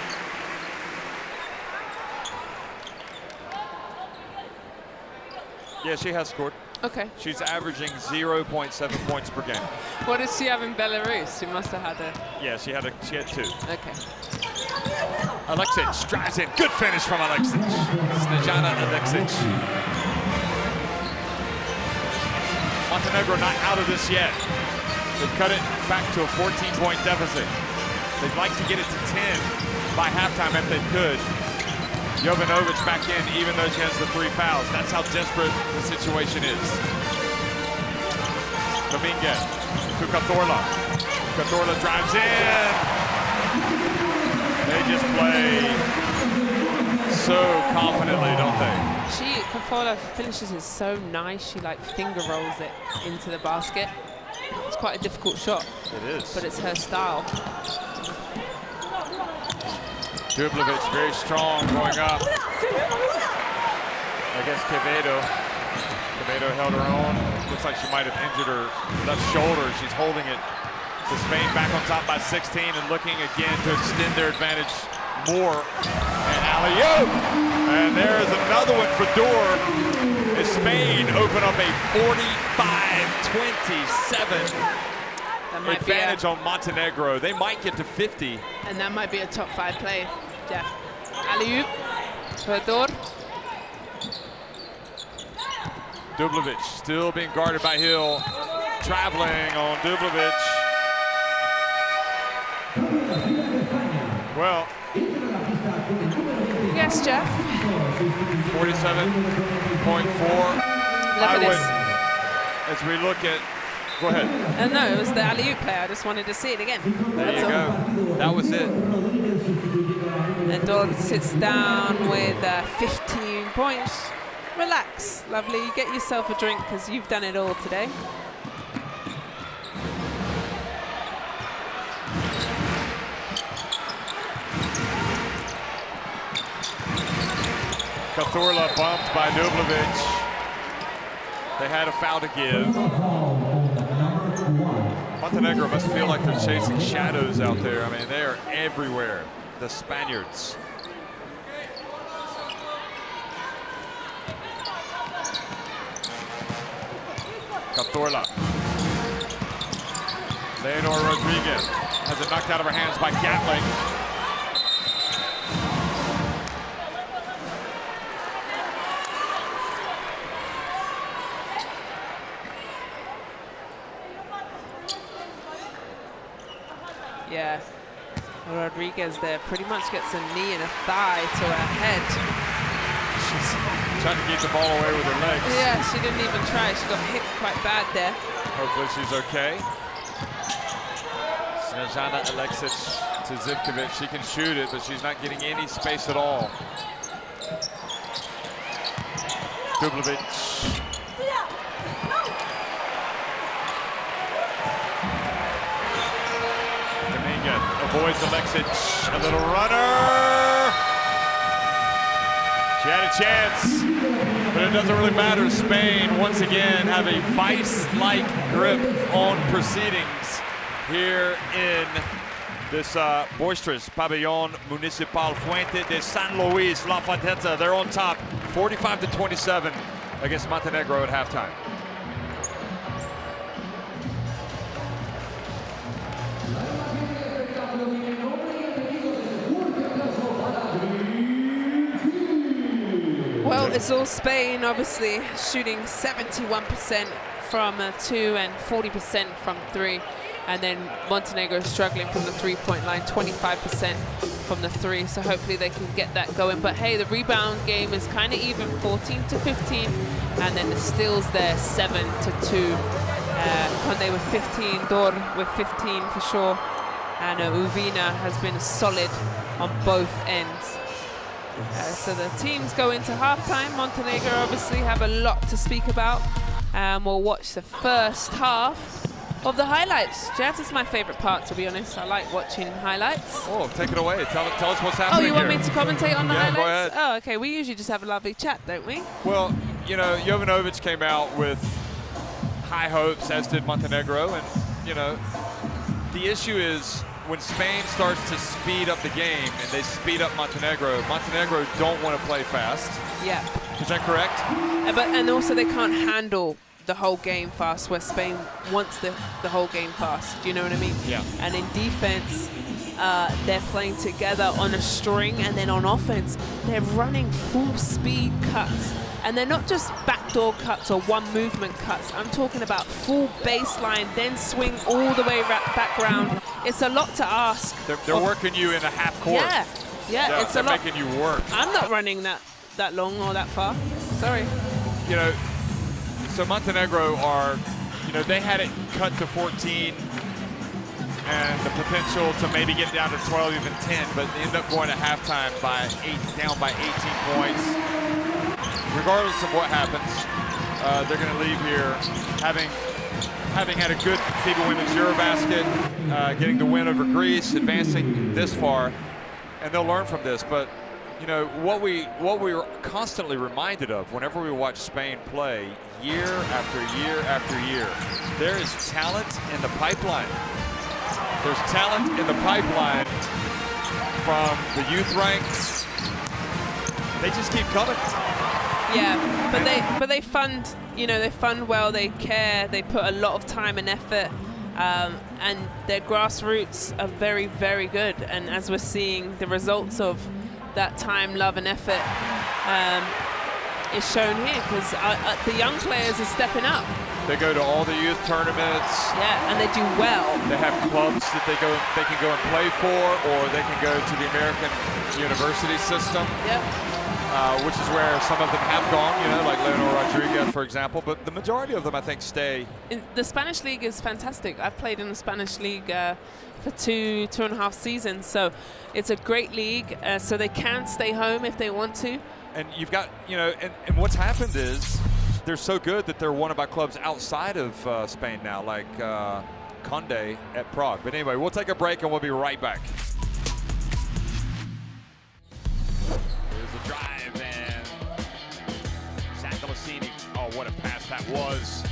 yeah, she has scored. Okay. She's averaging 0.7 points per game. What did she have in Belarus? She must have had a... Yeah, she had two. Okay. Alexic drives in. Good finish from Alexic. Snejana Alexic. Montenegro not out of this yet. They've cut it back to a 14-point deficit. They'd like to get it to 10 by halftime if they could. Jovanovic back in, even though she has the 3 fouls. That's how desperate the situation is. Dominguez to Cazorla. Cazorla drives in. They just play so confidently, don't they? Cazorla finishes it so nice. She like finger rolls it into the basket. It's quite a difficult shot. It is. But it's her style. Dublovic very strong going up against Quevedo. Quevedo held her own. Looks like she might have injured her left shoulder. She's holding it. So Spain back on top by 16 and looking again to extend their advantage more. And alley-oop! And there's another one for Dor. As Spain open up a 45-27 advantage on Montenegro. They might get to 50. And that might be a top 5 play, Jeff. Alley-oop for Dor. Dublovic still being guarded by Hill. Traveling on Dublovic. Well. Yes, Jeff. 47.4. Look at this. As we look at, go ahead. No, it was the alley-oop play. I just wanted to see it again. There you go. That was it. And Dor sits down with 15 points. Relax, lovely. Get yourself a drink because you've done it all today. Cazorla bumped by Dublovic. They had a foul to give. Montenegro must feel like they're chasing shadows out there. I mean, they are everywhere, the Spaniards. Cazorla. Leonor Rodriguez has it knocked out of her hands by Gatling. Yeah, Rodriguez there pretty much gets a knee and a thigh to her head. She's trying to keep the ball away with her legs. Yeah, she didn't even try. She got hit quite bad there. Hopefully she's okay. Snezhana Alexic to Zivkovic. She can shoot it, but she's not getting any space at all. Dublovic. Dominguez avoids Alexic. A little runner. She had a chance, but it doesn't really matter. Spain, once again, have a vice-like grip on proceedings here in this boisterous Pabellon Municipal Fuente de San Luis La Fonteta. They're on top, 45-27 against Montenegro at halftime. Well, it's all Spain, obviously, shooting 71% from 2 and 40% from 3. And then Montenegro struggling from the 3-point line, 25% from the 3. So hopefully they can get that going. But hey, the rebound game is kind of even, 14-15. And then the steals there, 7-2. Conde with 15, Dor with 15 for sure. And Uvina has been solid on both ends. So the teams go into halftime. Montenegro obviously have a lot to speak about. We'll watch the first half of the highlights. Jeff, this is my favorite part, to be honest. I like watching highlights. Oh, take it away. Tell us what's happening. Oh, you want here. me to commentate on the highlights? Go ahead. Oh, okay. We usually just have a lovely chat, don't we? Well, you know, Jovanovic came out with high hopes, as did Montenegro. And, you know, the issue is when Spain starts to speed up the game and they speed up Montenegro don't want to play fast. Yeah. Is that correct? And also they can't handle the whole game fast, where Spain wants the whole game fast. Do you know what I mean? Yeah. And in defense, they're playing together on a string, and then on offense, they're running full speed cuts. And they're not just backdoor cuts or one movement cuts. I'm talking about full baseline, then swing all the way back round. It's a lot to ask. They're working you in a half court. Yeah. Yeah, it's a lot. Making you work. I'm not running that long or that far. Sorry. You know, so Montenegro are, you know, they had it cut to 14 and the potential to maybe get down to 12, even 10, but they end up going to halftime down by 18 points. Regardless of what happens, they're going to leave here having had a good FIBA Women's EuroBasket, getting the win over Greece, advancing this far, and they'll learn from this. But you know what we are constantly reminded of whenever we watch Spain play, year after year after year, there is talent in the pipeline. There's talent in the pipeline from the youth ranks. They just keep coming. Yeah, but they fund, you know, they fund well, they care, they put a lot of time and effort, and their grassroots are very, very good. And as we're seeing, the results of that time, love, and effort is shown here, because the young players are stepping up. They go to all the youth tournaments. Yeah, and they do well. They have clubs that they can go and play for, or they can go to the American university system. Yep. Which is where some of them have gone, you know, like Leonor Rodriguez, for example. But the majority of them, I think, stay. The Spanish league is fantastic. I've played in the Spanish league for two and a half seasons, so it's a great league. So they can stay home if they want to. And you've got, you know, and what's happened is they're so good that they're wanted by clubs outside of Spain now, like Conde at Prague. But anyway, we'll take a break and we'll be right back. Here's the drive, and Santolacini. Oh, what a pass that was.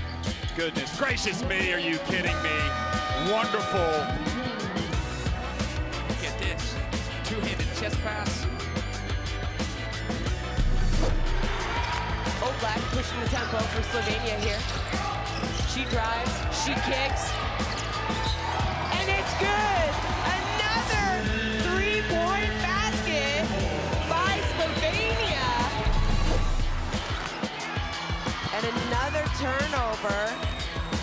Goodness gracious me, are you kidding me? Wonderful. Look at this. Two-handed chest pass. Oblak pushing the tempo for Slovenia here. She drives, she kicks, and it's good! Another three-point basket by Slovenia. And another turnover.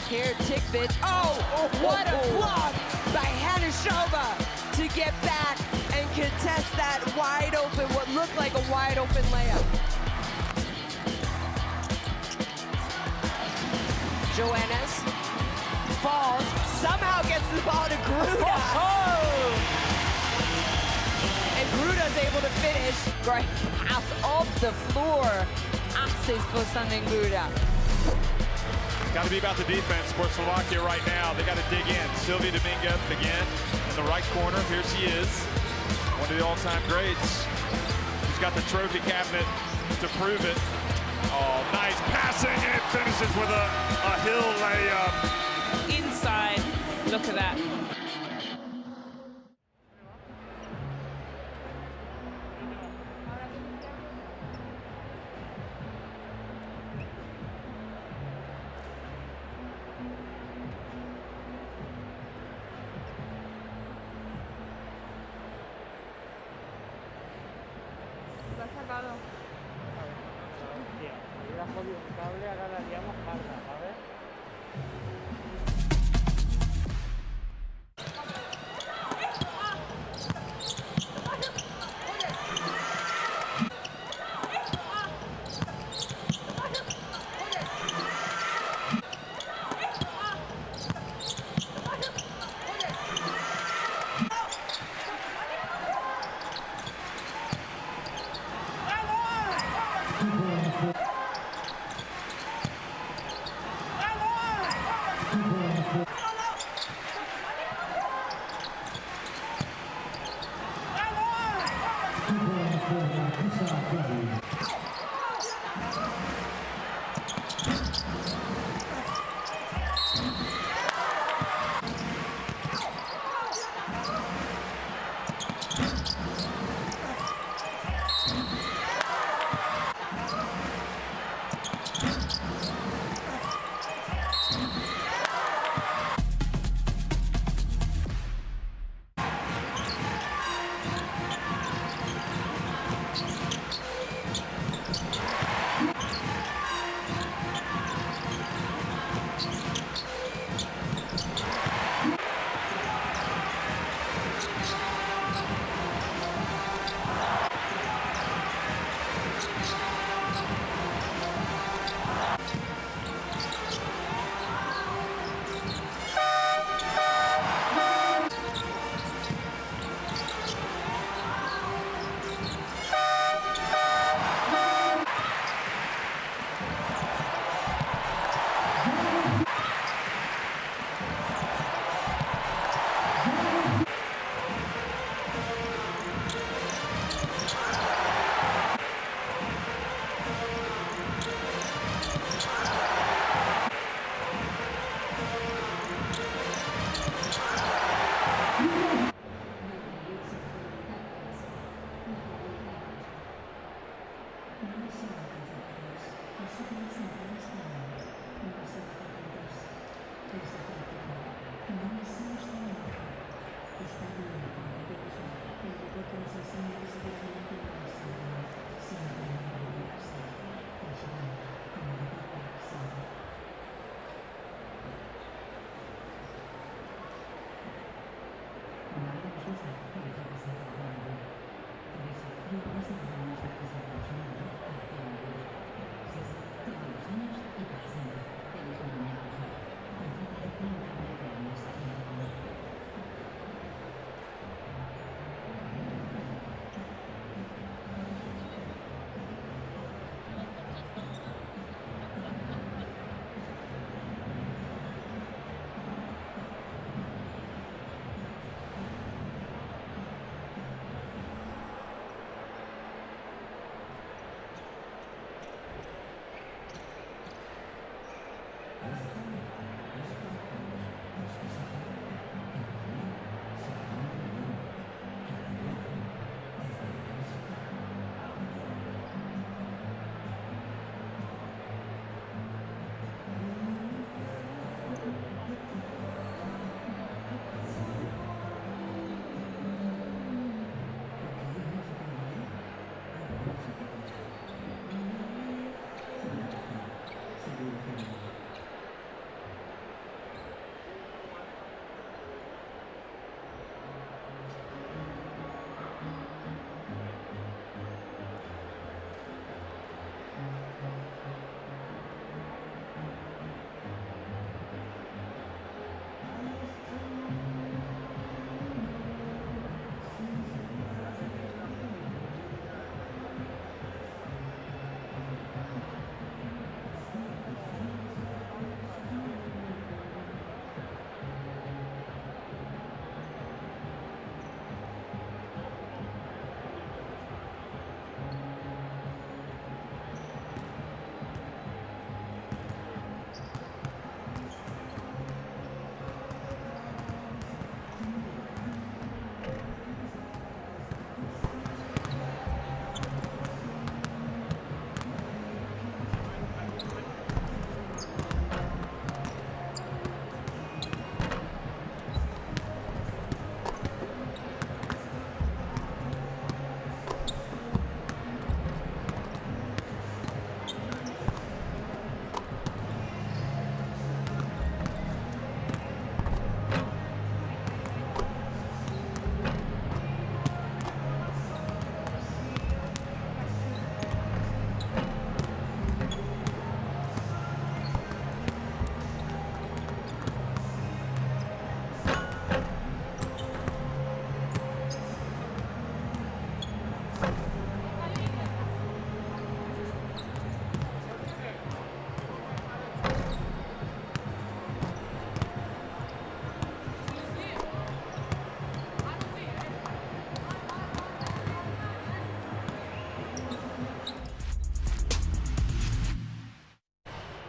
Here, Tikvich. Oh, what a block by Hanishova to get back and contest that wide open, what looked like a wide open layup. Joannes falls, somehow gets the ball to Gruda. And Gruda's able to finish. Great pass off the floor. Assist for Sunday Gruda. It's got to be about the defense for Slovakia right now. They got to dig in. Sylvia Dominguez again in the right corner. Here she is, one of the all-time greats. She's got the trophy cabinet to prove it. Oh, nice passing, and it finishes with a hill layup. Inside, look at that.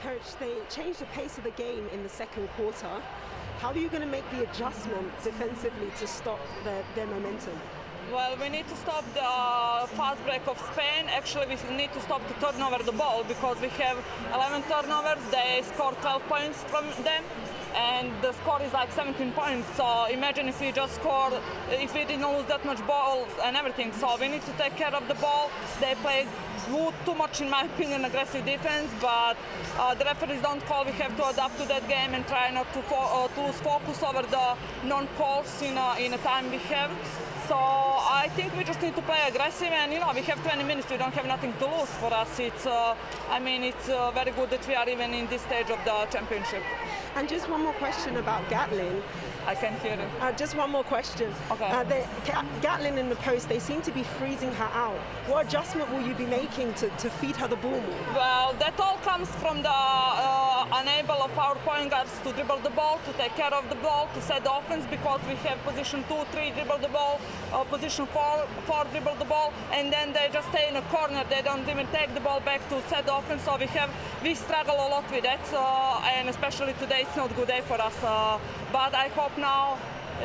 Coach, they changed the pace of the game in the second quarter. How are you going to make the adjustment defensively to stop their momentum? Well, we need to stop the fast break of Spain. Actually, we need to stop the turnover the ball because we have 11 turnovers. They scored 12 points from them, and the score is like 17 points. So imagine if we just scored, if we didn't lose that much balls and everything. So we need to take care of the ball. They play too much, in my opinion, aggressive defense, but the referees don't call. We have to adapt to that game and try not to lose focus over the non-calls in the time we have. So I think we just need to play aggressive, and we have 20 minutes. We don't have nothing to lose. For us, it's it's very good that we are even in this stage of the championship. And just one more question about Gatlin. I can't hear it. Just one more question. Okay. Gatlin in the post, they seem to be freezing her out. What adjustment will you be making to feed her the ball more? Well, that all comes from the unable of our point guards to dribble the ball, to take care of the ball, to set the offense, because we have position 2, 3 dribble the ball, position 4 dribble the ball, and then they just stay in a corner. They don't even take the ball back to set the offense. So we struggle a lot with that, and especially today it's not a good day for us. But I hope now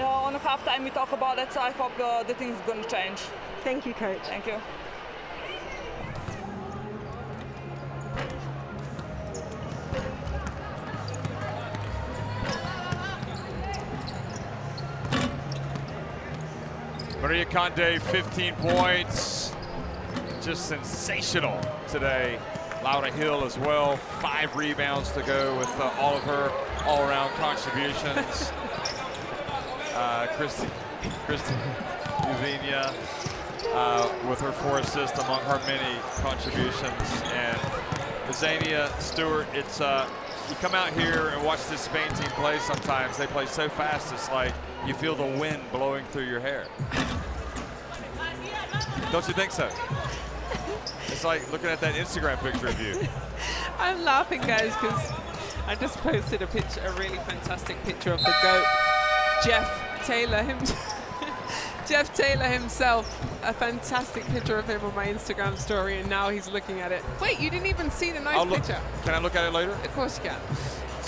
on the halftime we talk about it, so I hope the things are going to change. Thank you, Coach. Thank you. Maria Conde, 15 points. Just sensational today. Laura Hill as well, 5 rebounds to go with all of her all-around contributions. Christy Uvinia with her 4 assists among her many contributions. And Zania Stewart, it's you come out here and watch this Spain team play sometimes. They play so fast, it's like you feel the wind blowing through your hair. Don't you think so? It's like looking at that Instagram picture of you. I'm laughing, guys, because I just posted a really fantastic picture of the GOAT, Jeff Taylor himself. A fantastic picture of him on my Instagram story, and now he's looking at it. Wait, you didn't even see the nice picture. Can I look at it later? Of course you can.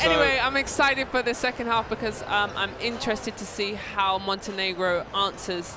Anyway, I'm excited for the second half because I'm interested to see how Montenegro answers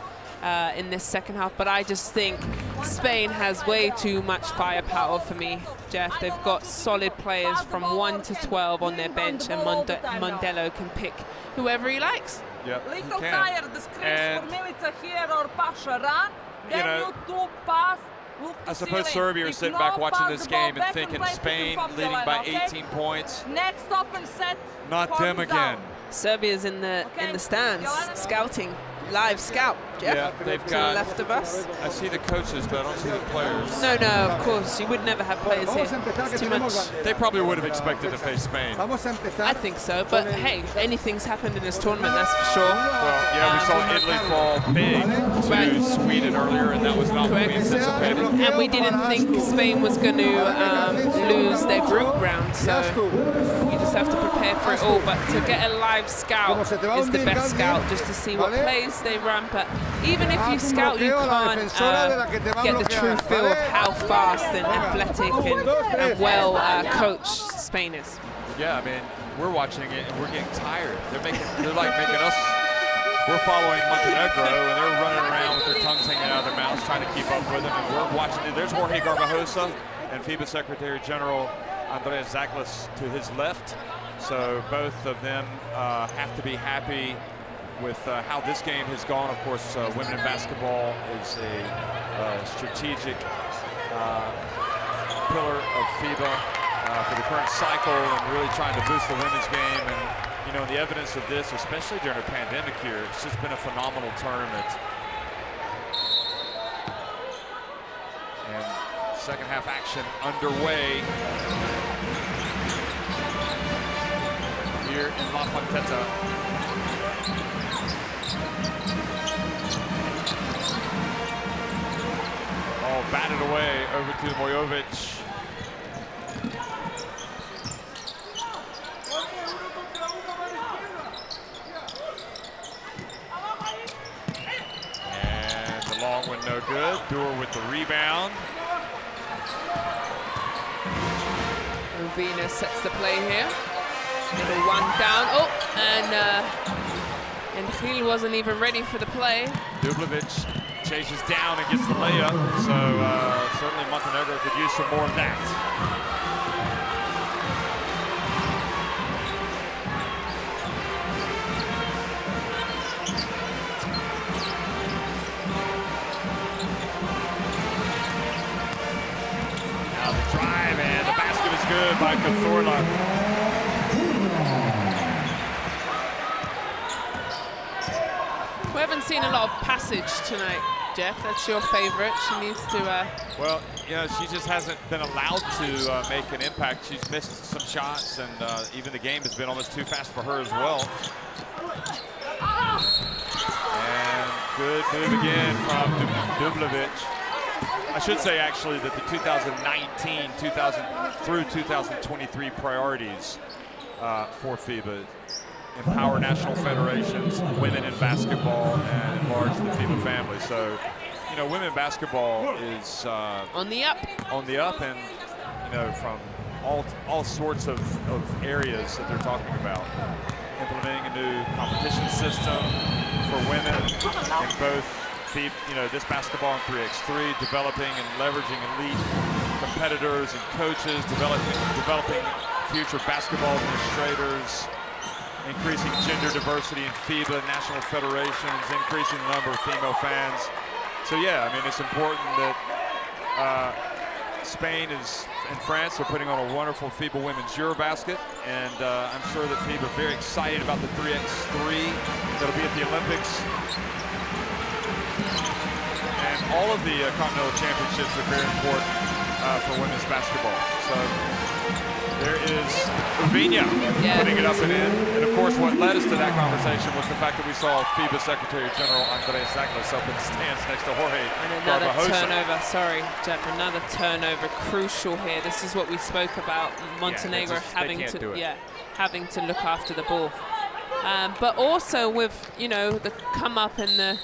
in this second half, but I just think Spain has way too much firepower for me, Jeff. They've got solid players from 1 to 12 on their bench, and Mondello can pick whoever he likes. Yep, Little tired, the screens for Milica here or Pasha run, then you do pass, look to I suppose ceiling. Serbia are If sitting no back watching pass this the ball game and back thinking play Spain from the leading line, by okay? 18 points. Next open set. Not them again. Serbia's in the stands, scouting, live scout. Jeff, Yeah, they've to got the left of us. I see the coaches, but I don't see the players. No, of course, you would never have players here. It's too much. They probably would have expected to face Spain. I think so, but hey, anything's happened in this tournament, that's for sure. Well, yeah, we saw Italy fall big to Sweden earlier, and that was not what we anticipated. And we didn't think Spain was going to lose their group round, so you just have to prepare for it all. But to get a live scout is the best scout, just to see what plays they run. But even if you scout, you can't get the true feel of how fast and athletic and well coached Spain is. Yeah, I mean, we're watching it and we're getting tired. They're like making us. We're following Montenegro and they're running around with their tongues hanging out of their mouths, trying to keep up with them. And we're watching it. There's Jorge Garbajosa and FIBA Secretary General Andreas Zaklis to his left. So both of them have to be happy with how this game has gone. Of course, women in basketball is a strategic pillar of FIBA for the current cycle and really trying to boost the women's game. And, you know, the evidence of this, especially during a pandemic here, it's just been a phenomenal tournament. And second half action underway here in La Fonteta. Oh, batted away over to Mojovic. And the long one no good. Dewar with the rebound. Rovina sets the play here. Little one down. Oh, and Gil wasn't even ready for the play. Dublovic chases down and gets the layup, so certainly Montenegro could use some more of that. Now the drive, and the basket is good by Cazorla. We haven't seen a lot of passage tonight, Jeff. That's your favorite. She needs to... Well, you know, she just hasn't been allowed to make an impact. She's missed some shots, and even the game has been almost too fast for her as well. And good move again from Dublovic. I should say, actually, that the 2019 through 2023 priorities for FIBA: empower national federations, women in basketball, and enlarge the FIBA family. So, you know, women basketball is on the up. On the up, and you know, from all sorts of areas that they're talking about. Implementing a new competition system for women in both FIBA, you know, this basketball in 3x3, developing and leveraging elite competitors and coaches, developing future basketball administrators. increasing gender diversity in FIBA, national federations, increasing the number of female fans. So yeah, I mean, it's important that Spain and France are putting on a wonderful FIBA Women's EuroBasket, and I'm sure that FIBA are very excited about the 3x3 that'll be at the Olympics. And all of the Continental Championships are very important for women's basketball. So there is Uviña putting it up and in. And of course, what led us to that conversation was the fact that we saw FIBA Secretary General Andrés Zaglos up in the stands next to Jorge And another Garbajosa. turnover, sorry, Jeff, another turnover, crucial here. This is what we spoke about, Montenegro having to look after the ball. But also with, you know, the come up in the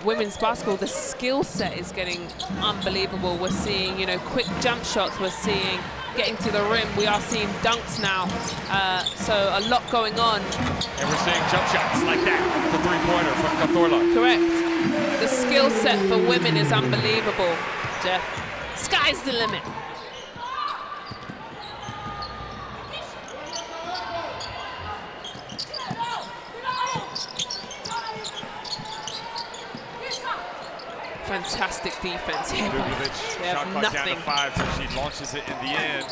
women's basketball, the skill set is getting unbelievable. We're seeing, you know, quick jump shots. We're seeing getting to the rim. We are seeing dunks now. So a lot going on. And we're seeing jump shots like that, the three-pointer from Cazorla. Correct. The skill set for women is unbelievable, Jeff. Sky's the limit. Fantastic defense here. They have shot clock down to 5, so she launches it in the end.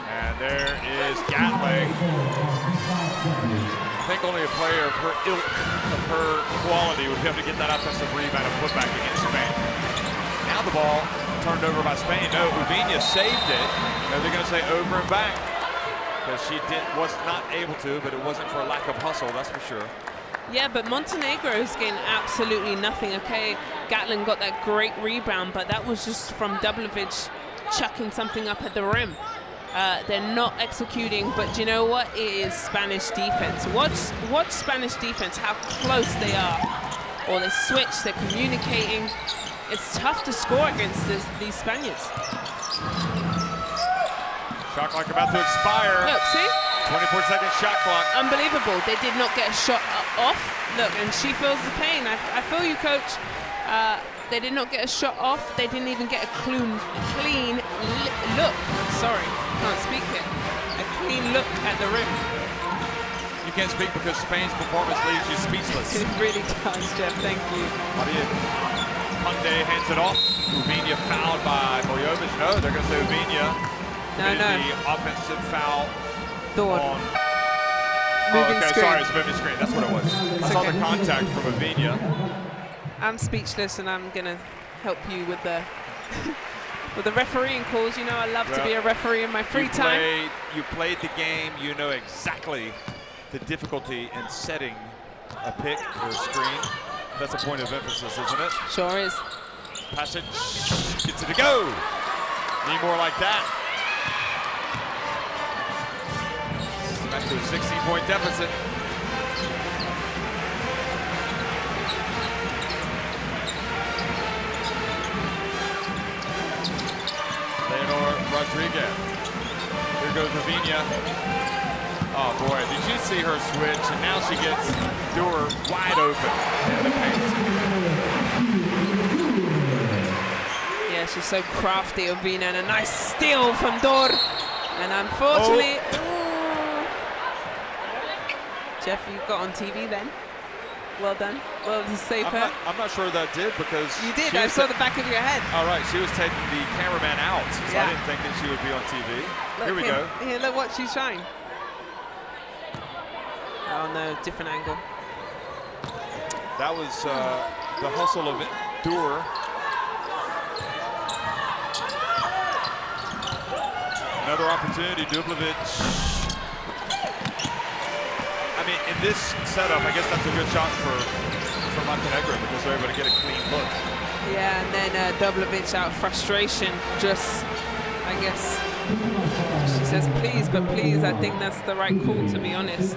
And there is Gatling. I think only a player of her ilk, of her quality, would be able to get that offensive rebound and put back against Spain. Now the ball turned over by Spain. No, Uviña saved it. No, they're going to say over and back, because she was not able to, but it wasn't for a lack of hustle, that's for sure. Yeah, but Montenegro is getting absolutely nothing. Okay, Gatlin got that great rebound, but that was just from Dublovic chucking something up at the rim. They're not executing, but you know what? It is Spanish defense. Watch Spanish defense, how close they are. Or they switch, they're communicating. It's tough to score against these Spaniards. Shot clock about to expire. Look, see? 24-second shot clock. Unbelievable. They did not get a shot off. Look, and she feels the pain. I feel you, coach. They did not get a shot off. They didn't even get a clean look. Sorry, can't speak here. A clean look at the rim. You can't speak because Spain's performance leaves you speechless. It really does, Jeff. Thank you. Maria Conde hands it off. Uviña fouled by Mojovic. No, they're going to say Uviña. No. The offensive foul. Thought. On. Moving screen. Sorry, it's moving screen. That's what it was. I saw the contact from Uviña. I'm speechless, and I'm gonna help you with the with the refereeing calls. You know, I love to be a referee in my free time. You played the game. You know exactly the difficulty in setting a pick or a screen. That's a point of emphasis, isn't it? Sure is. Passage gets it to go. Need more like that. Back to a 16-point deficit. Leonor Rodriguez. Here goes Uviña. Oh boy, did you see her switch? And now she gets Dewar wide open in the paint. Yeah, she's so crafty, Uviña, and a nice steal from Dor. And unfortunately, Jeff, you got on TV then. Well done. Well, to save her. I'm not sure that did, because you did. I saw the back of your head. All right, she was taking the cameraman out, so I didn't think that she would be on TV. Look, here we go. Here, look what she's showing. Oh no, different angle. That was the hustle of Dewar. Another opportunity, Dublovic. I mean, in this setup, I guess that's a good shot for Montenegro, because they're able to get a clean look. Yeah, and then Dublovic out of frustration, just, I guess, she says please, but please, I think that's the right call, to be honest.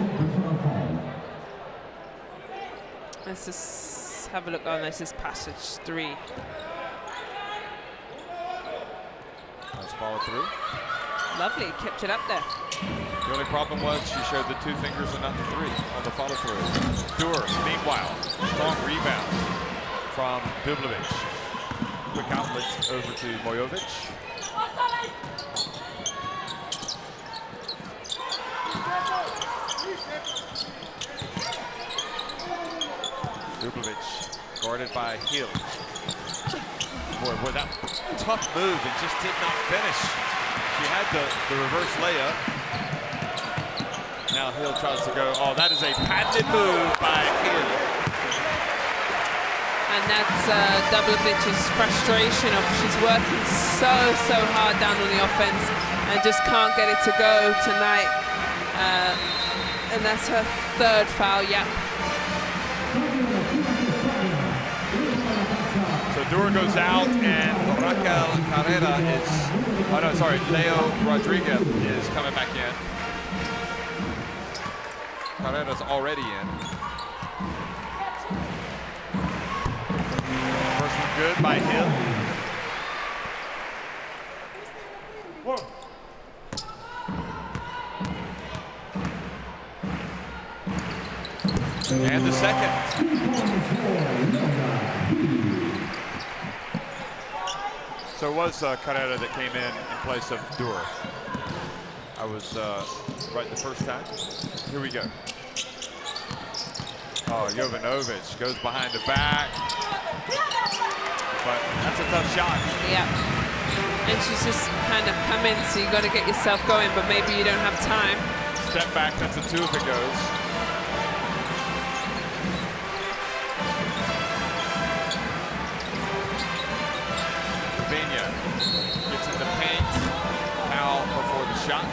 Let's just have a look. Oh, this is passage 3. Nice follow through. Lovely, kept it up there. The only problem was she showed the 2 fingers and not the 3 on the follow through. Dewar, meanwhile, strong rebound from Dublovic. Quick outlet over to Mojovic. Dubovic guarded by Hill. Boy, that tough move and just did not finish. She had the reverse layup. Now Hill tries to go. Oh, that is a patented move by Hill. And that's Dubovic's frustration of she's working so hard down on the offense and just can't get it to go tonight. And that's her third foul, yep. So Dura goes out and Raquel Carrera is, oh no, sorry, Leo Rodriguez is coming back in. Carrera's already in. First one good by Hill. And the second. So it was Carrera that came in place of Dura. I was right the first time. Here we go. Oh, Jovanovic goes behind the back. But that's a tough shot. Yeah. And she's just kind of come in, so you got to get yourself going, but maybe you don't have time. Step back, that's a 2 if it goes. Ravinia gets in the paint. Foul before the shot.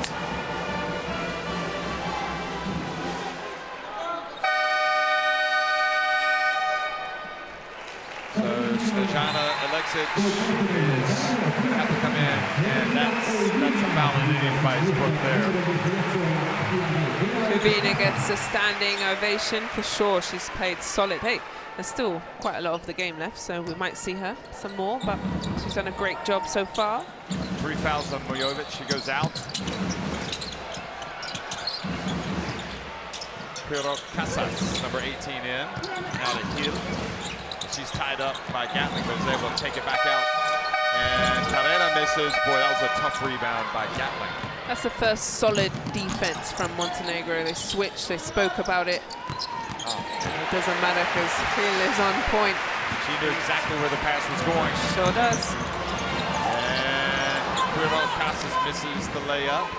So Snezhana Alexic is going to have to come in, and that's a foul in anybody's book there. Ravinia gets a standing ovation for sure. She's played solid. Hey, there's still quite a lot of the game left, so we might see her some more, but she's done a great job so far. 3 fouls on Mojovic. She goes out. Pero Casas, number 18 in. Now to Hill. She's tied up by Gatling, but is able to take it back out. And Carrera misses. Boy, that was a tough rebound by Gatling. That's the first solid defense from Montenegro. They switched, they spoke about it. Oh. It doesn't matter because Hill is on point. She knew exactly where the pass was going. Sure does. And Pero Casas misses the layup.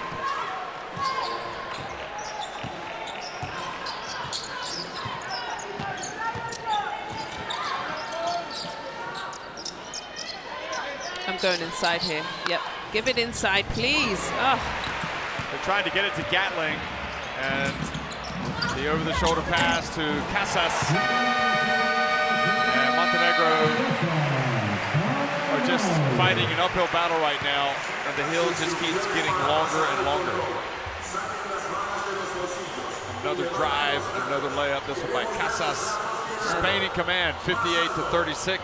I'm going inside here. Yep. Give it inside, please. Oh. They're trying to get it to Gatling. And the over-the-shoulder pass to Casas. And Montenegro are just fighting an uphill battle right now. And the hill just keeps getting longer and longer. Another drive, another layup. This one by Casas. Spain in command, 58-36.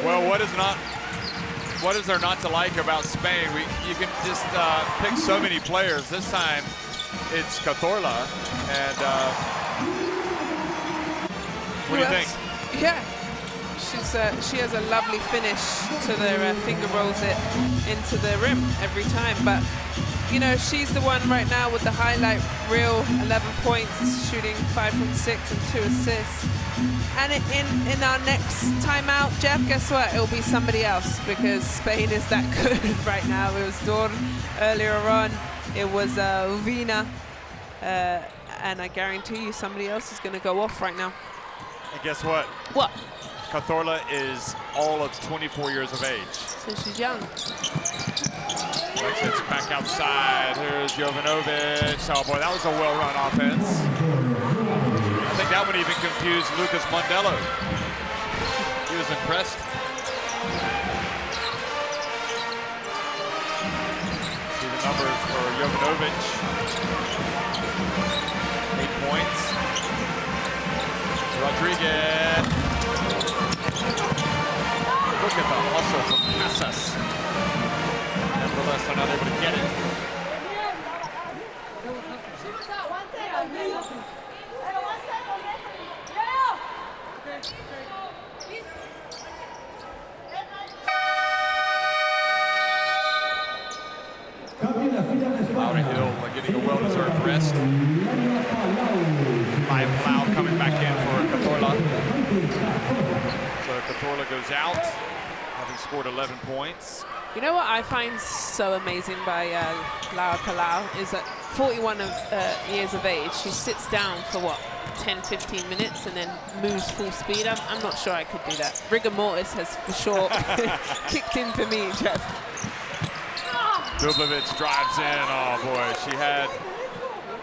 Well, what is there not to like about Spain? You can just pick so many players. This time, it's Cazorla, and what do you think? Yeah, she has a lovely finish to the finger rolls it into the rim every time. But you know, she's the one right now with the highlight reel: 11 points, shooting 5 from 6 and 2 assists. And in our next timeout, Jeff, guess what? It'll be somebody else because Spain is that good right now. It was Dor earlier on. It was Uvina. And I guarantee you somebody else is going to go off right now. And guess what? What? Cazorla is all of 24 years of age. So she's young. Alexis back outside. Here's Jovanovic. Oh boy, that was a well-run offense. I think that one even confused Lucas Mondello. He was impressed. See the numbers for Jovanovic. 8 points. Rodriguez. Look at the hustle from Casas. Nevertheless, they're not able to get it. Lowry Hill getting a well-deserved rest. Maya Palau coming back in for Cazorla. So Cazorla goes out, having scored 11 points. You know what I find so amazing by Laura Palau is that 41 years of age, she sits down for what, 10, 15 minutes and then moves full speed. I'm not sure I could do that. Rigor mortis has for sure kicked in for me, Jeff. Dublovic drives in. Oh boy, she had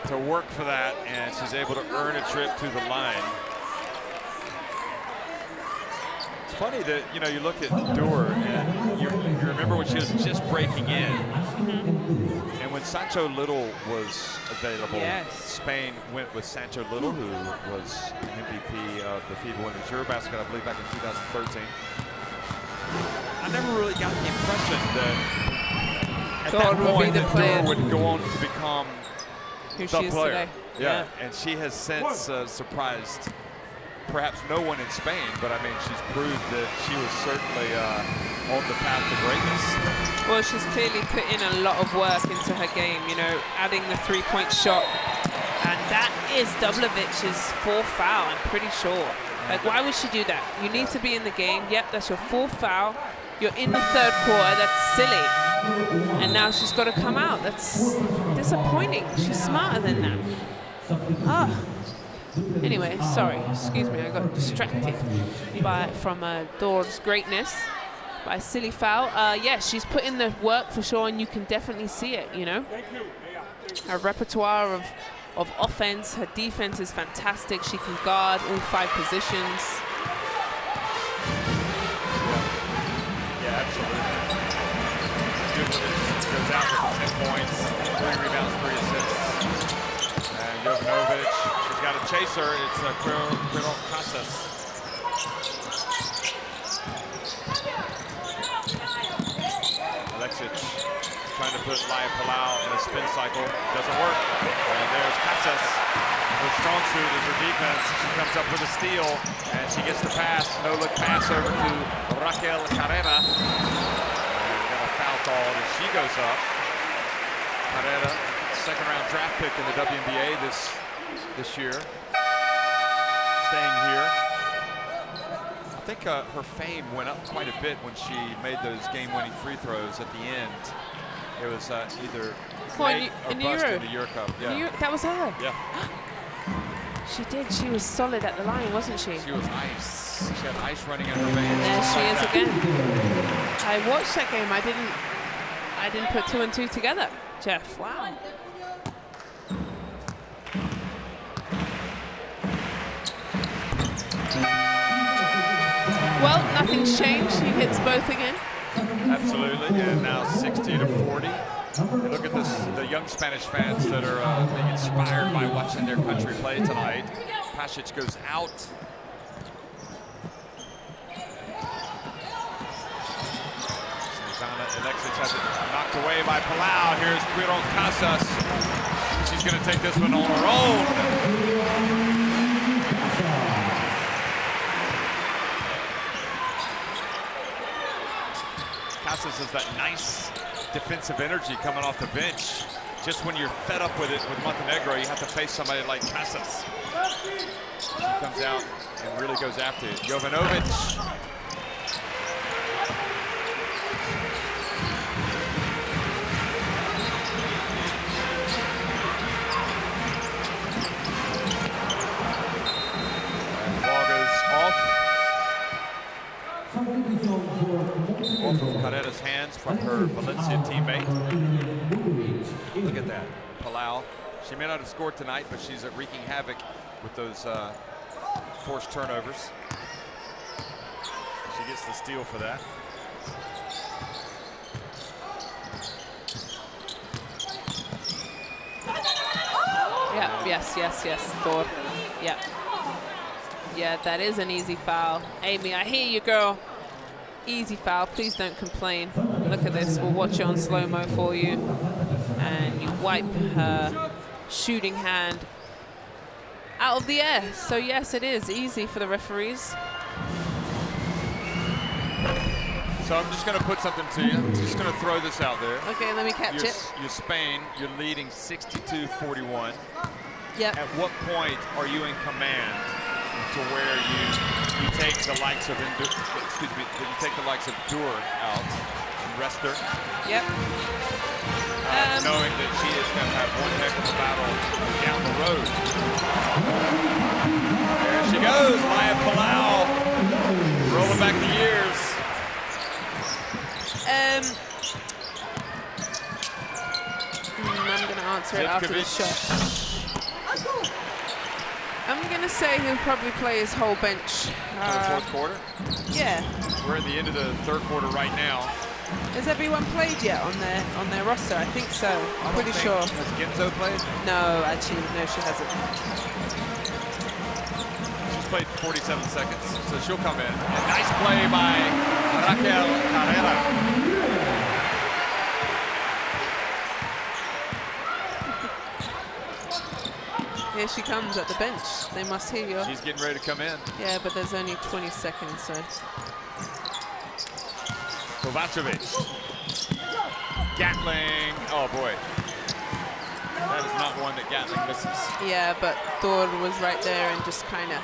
to work for that, and she's able to earn a trip to the line. It's funny that, you know, you look at Dewar and you remember when she was just breaking in, and when Sancho Little was available, Spain went with Sancho Little, who was MVP of the FIBA Women's EuroBasket, I believe, back in 2013. I never really got the impression that at that point that Dewar would go on to become who the she is player. today. Yeah, and she has since surprised perhaps no one in Spain, but I mean, she's proved that she was certainly on the path to greatness. Well, she's clearly put in a lot of work into her game, you know, adding the three-point shot. And that is Dublovic's fourth foul, I'm pretty sure. Like, why would she do that? You need to be in the game. Yep, that's your fourth foul. You're in the third quarter. That's silly. And now she's got to come out. That's disappointing. She's smarter than that. Ah. Anyway, sorry. Excuse me. I got distracted from Dor's greatness by a silly foul. Yeah, she's put in the work for sure, and you can definitely see it, you know. Her repertoire of offense, her defense is fantastic. She can guard all 5 positions. Yeah, absolutely. Goes out with 10 points, 3 rebounds, 3 assists. And Jovanovic, she's got a chaser. It's Quirón Casas. Alexic trying to put Laia Palau in a spin cycle. Doesn't work. And there's Casas. Her strong suit is her defense. She comes up with a steal, and she gets the pass. No-look pass over to Raquel Carrera. Foul called as she goes up. Carrera, second-round draft pick in the WNBA this year. Staying here. I think her fame went up quite a bit when she made those game-winning free throws at the end. It was either late or bust in the Euro Cup. Yeah. That was her? Yeah. She did. She was solid at the line, wasn't she? She was ice. She had ice running in her veins. There she is again. I watched that game. I didn't put 2 and 2 together, Jeff. Wow. Well, nothing's changed. He hits both again. Absolutely, and now 60-40. And look at this, the young Spanish fans that are being inspired by watching their country play tonight. Pasic goes out. Alexic has it knocked away by Palau. Here's Quirón Casas. She's going to take this one on her own. Casas has that nice defensive energy coming off the bench. Just when you're fed up with it with Montenegro, you have to face somebody like Casas. She comes out and really goes after it. Jovanovic. Off of Carrera's hands from her Valencia teammate. Look at that. Palau. She may not have scored tonight, but she's wreaking havoc with those forced turnovers. She gets the steal for that. Yeah, yes, Thor. Yeah. Yeah, that is an easy foul. Amy, I hear you, girl. Easy foul, please don't complain. Look at this, we'll watch it on slow-mo for you. And you wipe her shooting hand out of the air. So yes, it is easy for the referees. So I'm just going to put something to you. I'm just going to throw this out there. Okay, let me catch it. You're Spain. You're leading 62-41. Yep. At what point are you in command to where you take the likes of you take the likes of Dur out and rest her? Yep. Knowing that she is going to have one heck of a battle down the road. There she goes, Maya Palau, rolling back the years. I'm going to answer it after the shot. I'm going to say he'll probably play his whole bench. For the fourth quarter? Yeah. We're at the end of the third quarter right now. Has everyone played yet on their roster? I think so. I'm pretty sure. Has Ginzo played? No, actually, no, she hasn't. She's played 47 seconds, so she'll come in. And nice play by Raquel Carrera. Here she comes at the bench. They must hear you. She's getting ready to come in. Yeah, but there's only 20 seconds, so. Kovacevic. Gatling. Oh, boy. That is not one that Gatling misses. Yeah, but Thor was right there and just kind of.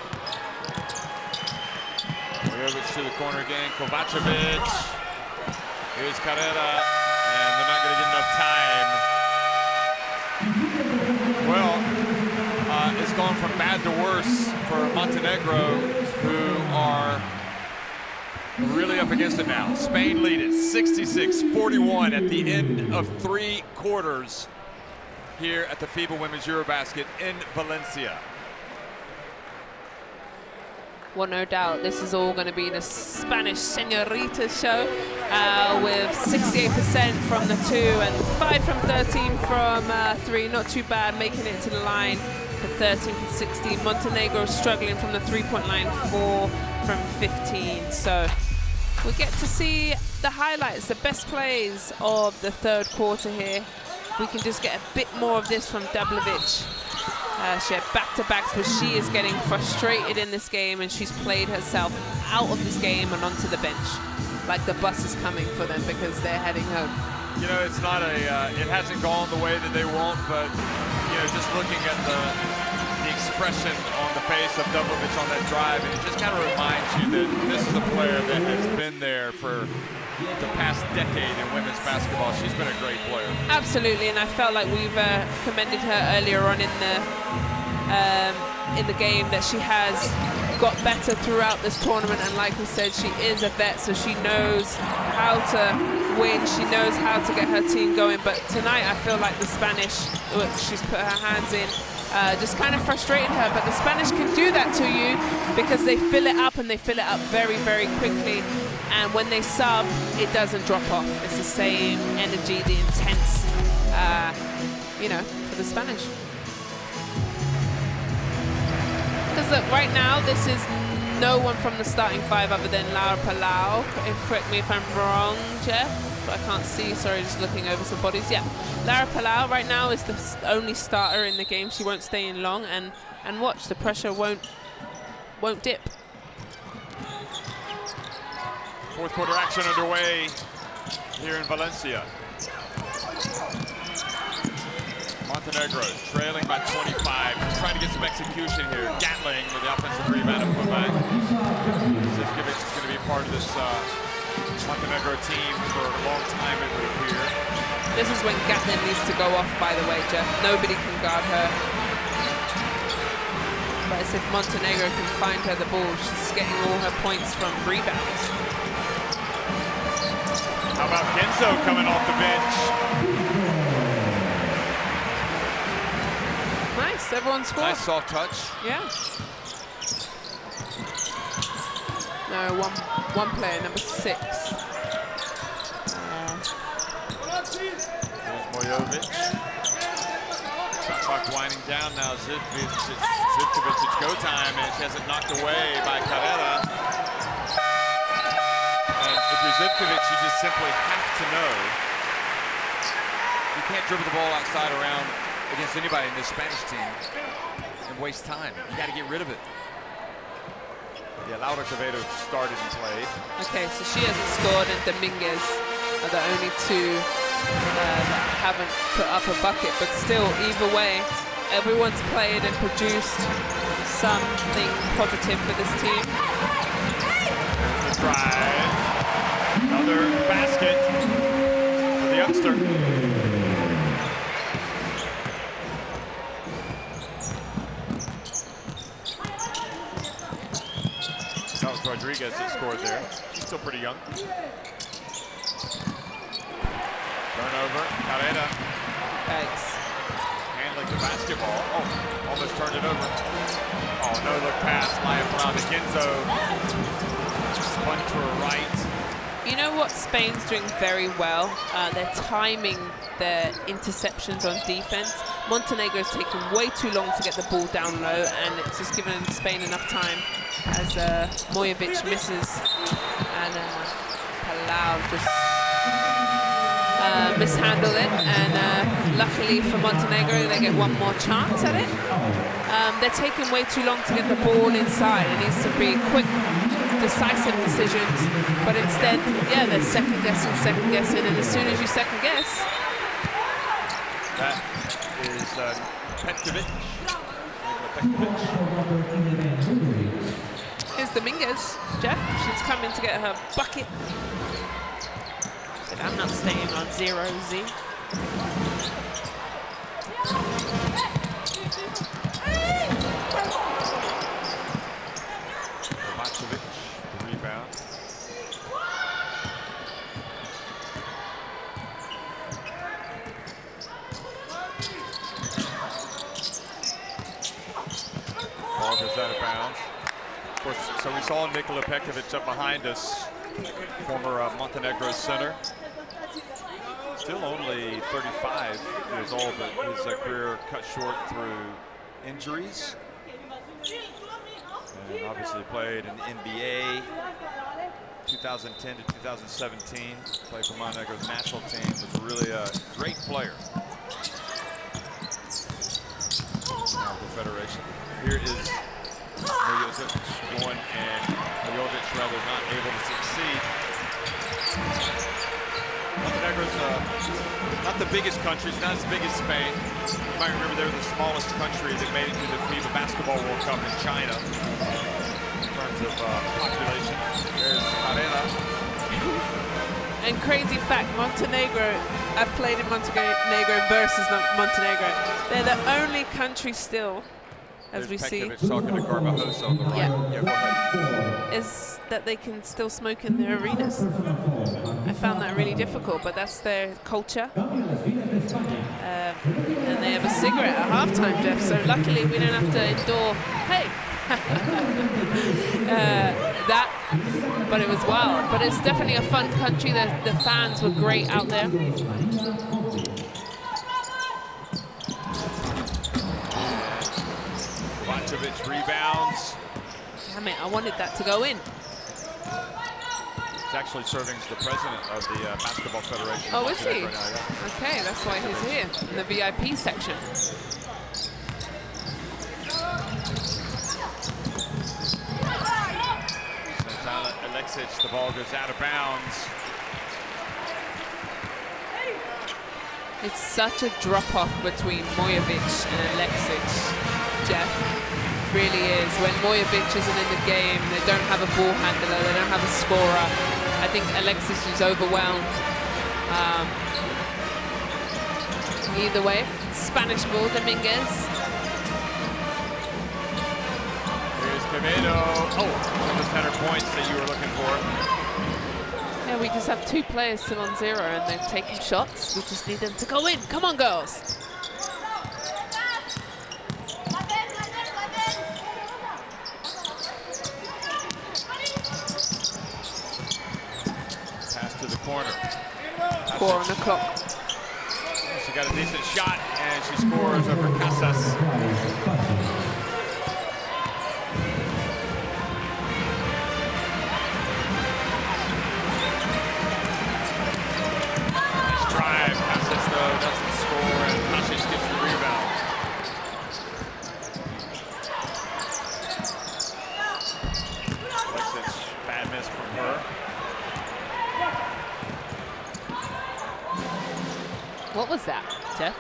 Vujovic to the corner again. Kovacevic. Here's Carrera. And they're not going to get enough time. Well, it's gone from bad to worse for Montenegro, who are really up against it now. Spain lead it 66-41 at the end of 3 quarters here at the FIBA Women's EuroBasket in Valencia. Well, no doubt, this is all going to be the Spanish Señorita show with 68% from the 2 and 5 from 13 from 3. Not too bad, making it to the line for 13 from 16. Montenegro struggling from the 3-point line, 4 from 15. So we get to see the highlights, the best plays of the third quarter here. We can just get a bit more of this from Dablovic. She had back-to-backs, but she is getting frustrated in this game, and she's played herself out of this game and onto the bench. Like the bus is coming for them because they're heading home. You know, it's not a, it hasn't gone the way that they want, but, you know, just looking at the expression on the face of Dablovic on that drive, and it just kind of reminds you that this is a player that has been there for the past decade in women's basketball. She's been a great player. Absolutely, and I felt like we've commended her earlier on in the game that she has got better throughout this tournament, and like we said, she is a vet, so she knows how to win, she knows how to get her team going. But tonight I feel like the Spanish, she's put her hands in, just kind of frustrated her, but the Spanish can do that to you because they fill it up, and they fill it up very, very quickly. And when they sub, it doesn't drop off. It's the same energy, the intense, you know, for the Spanish. Because look, right now, this is no one from the starting 5 other than Laura Palau. Correct me if I'm wrong, Jeff. I can't see, sorry, just looking over some bodies. Yeah, Laura Palau right now is the only starter in the game. She won't stay in long, and watch, the pressure won't dip. Fourth quarter action underway here in Valencia. Montenegro trailing by 25, trying to get some execution here. Gatling with the offensive rebound and putback. Zivkovic is going to be part of this Montenegro team for a long time, it would appear. This is when Gatling needs to go off, by the way, Jeff. Nobody can guard her. But as if Montenegro can find her the ball, she's getting all her points from rebounds. How about Ginzo coming off the bench? Nice, everyone scored. Nice soft touch. Yeah. No, one player, number 6. There's Mojovic. Shot clock winding down now. Zivkovic, it's go time, and she has it knocked away by Carrera. And if you're Zivkovic, you just simply have to know you can't dribble the ball outside around against anybody in this Spanish team and waste time. You got to get rid of it. Yeah, Laura Quevedo started and played. Okay, so she hasn't scored, and Dominguez are the only 2 that haven't put up a bucket. But still, either way, everyone's played and produced something positive for this team. The drive. Another basket for the youngster. That was Rodriguez that scored there. She's still pretty young. Turnover, Carrera. Thanks. Handling the basketball. Oh, almost turned it over. Oh, no look pass. Maya Brown to Genzo. Spun to her right. You know what Spain's doing very well? They're timing their interceptions on defense. Montenegro's taking way too long to get the ball down low, and it's just given Spain enough time as Mojovic misses, and Palau just mishandle it, and luckily for Montenegro they get one more chance at it. They're taking way too long to get the ball inside. It needs to be quick, decisive decisions, but instead, yeah, they're second guessing, and as soon as you second guess, that is Petkovic. Here's Dominguez. Jeff, she's coming to get her bucket. But I'm not staying on 0-Z. Kovacevic, the rebound. Ball goes out of bounds. Of course, so we saw Nikola Petkovic up behind us, former Montenegro center. Still only 35 years old, but his career cut short through injuries. And obviously played in the NBA 2010 to 2017. Played for Montenegro's national team. Was really a great player. Now the Federation. Here is Mojovic going, and Mojovic rather not able to succeed. Montenegro's not the biggest country. It's not as big as Spain. You might remember they were the smallest country that made it to the FIBA Basketball World Cup in China in terms of population. There's Carrera. And crazy fact, Montenegro, I've played in Montenegro versus Montenegro. They're the only country still, as There's we Petkovic see, talking to Garbajosa on the right. Yeah. Yeah, go ahead. is that they can still smoke in their arenas. I found that really difficult, but that's their culture. And they have a cigarette at halftime, Jeff, so luckily we don't have to endure, hey, that, but it was wild. But it's definitely a fun country. The fans were great out there. Kovacevic rebounds. Damn it, I wanted that to go in. He's actually serving as the president of the Basketball Federation. Oh, is he? Right now, yeah. Okay, that's why he's here, in the VIP section. Santana Alexic, the ball goes out of bounds. It's such a drop-off between Mojovic and Alexic, Jeff. Really is. When Mojovic isn't in the game, they don't have a ball handler, they don't have a scorer. I think Alexis is overwhelmed. Either way, Spanish ball, Dominguez. Here's Quevedo. Oh, almost 100 points that you were looking for. Yeah, we just have 2 players still on 0 and they've taken shots. We just need them to go in. Come on, girls. 4 on the clock. She got a decent shot, and she scores over Casas. Nice drive. Casas, though, doesn't score, and Casas gets the rebound. Alexic, bad miss from her. What was that, Jeff?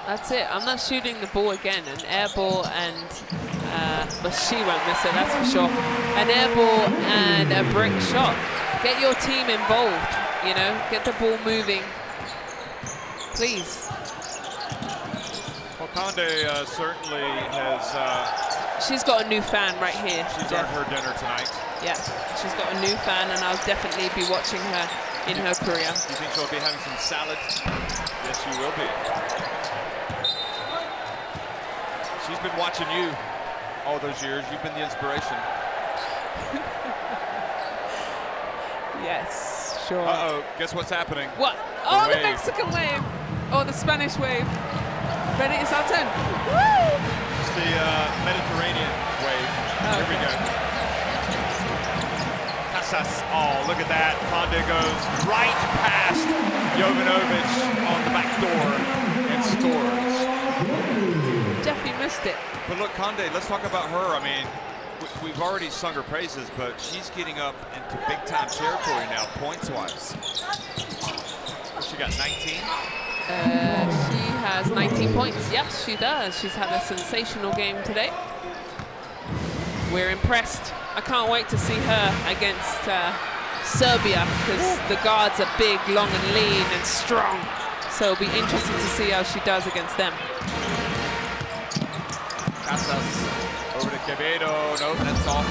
That's it. I'm not shooting the ball again. An air ball and, but she won't miss it, that's for sure. An air ball and a brick shot. Get your team involved, you know? Get the ball moving. Please. Well, Conde certainly has... she's got a new fan right here. She's Jeff. earned her dinner tonight. Yeah, she's got a new fan, and I'll definitely be watching her in her career. Do you think she'll be having some salad? Yes, she will be. She's been watching you all those years. You've been the inspiration. Yes, sure. Uh-oh, guess what's happening? What? Oh, the Mexican wave. Or the Spanish wave. Ready? It's our turn. Woo! It's the Mediterranean wave. Oh, Here we go. Casas. Oh, look at that. Conde goes right past Jovanovic on the back door and scores. Jeff, you missed it. But look, Conde, let's talk about her. I mean, we've already sung her praises, but she's getting up into big-time territory now, points-wise. She got 19? She has 19 points. Yes, she does. She's had a sensational game today. We're impressed. I can't wait to see her against Serbia, because the guards are big, long and lean and strong. So it'll be interesting to see how she does against them. Casas over to Quevedo. No, that's off.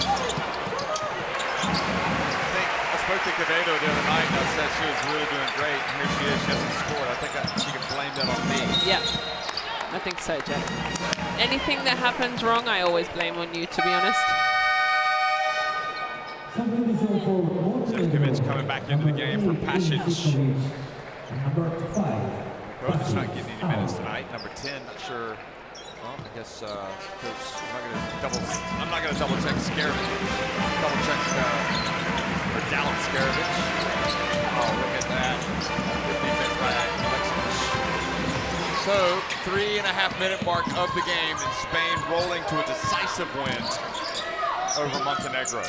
I spoke to Quevedo the other night, and I said she was really doing great. And here she is. She hasn't scored. I think she can blame that on me. Yeah, I think so, Jeff. Anything that happens wrong, I always blame on you, to be honest. Zivkovic coming back into the game for Pasic. Both is not getting any minutes tonight. Number 10, not sure. Well, I guess Coach, I'm not going to double check Scarovich. Double check or Dallas Scarovich. Oh, look at that. Good defense by Alexic. So, 3.5-minute mark of the game, and Spain rolling to a decisive win over Montenegro.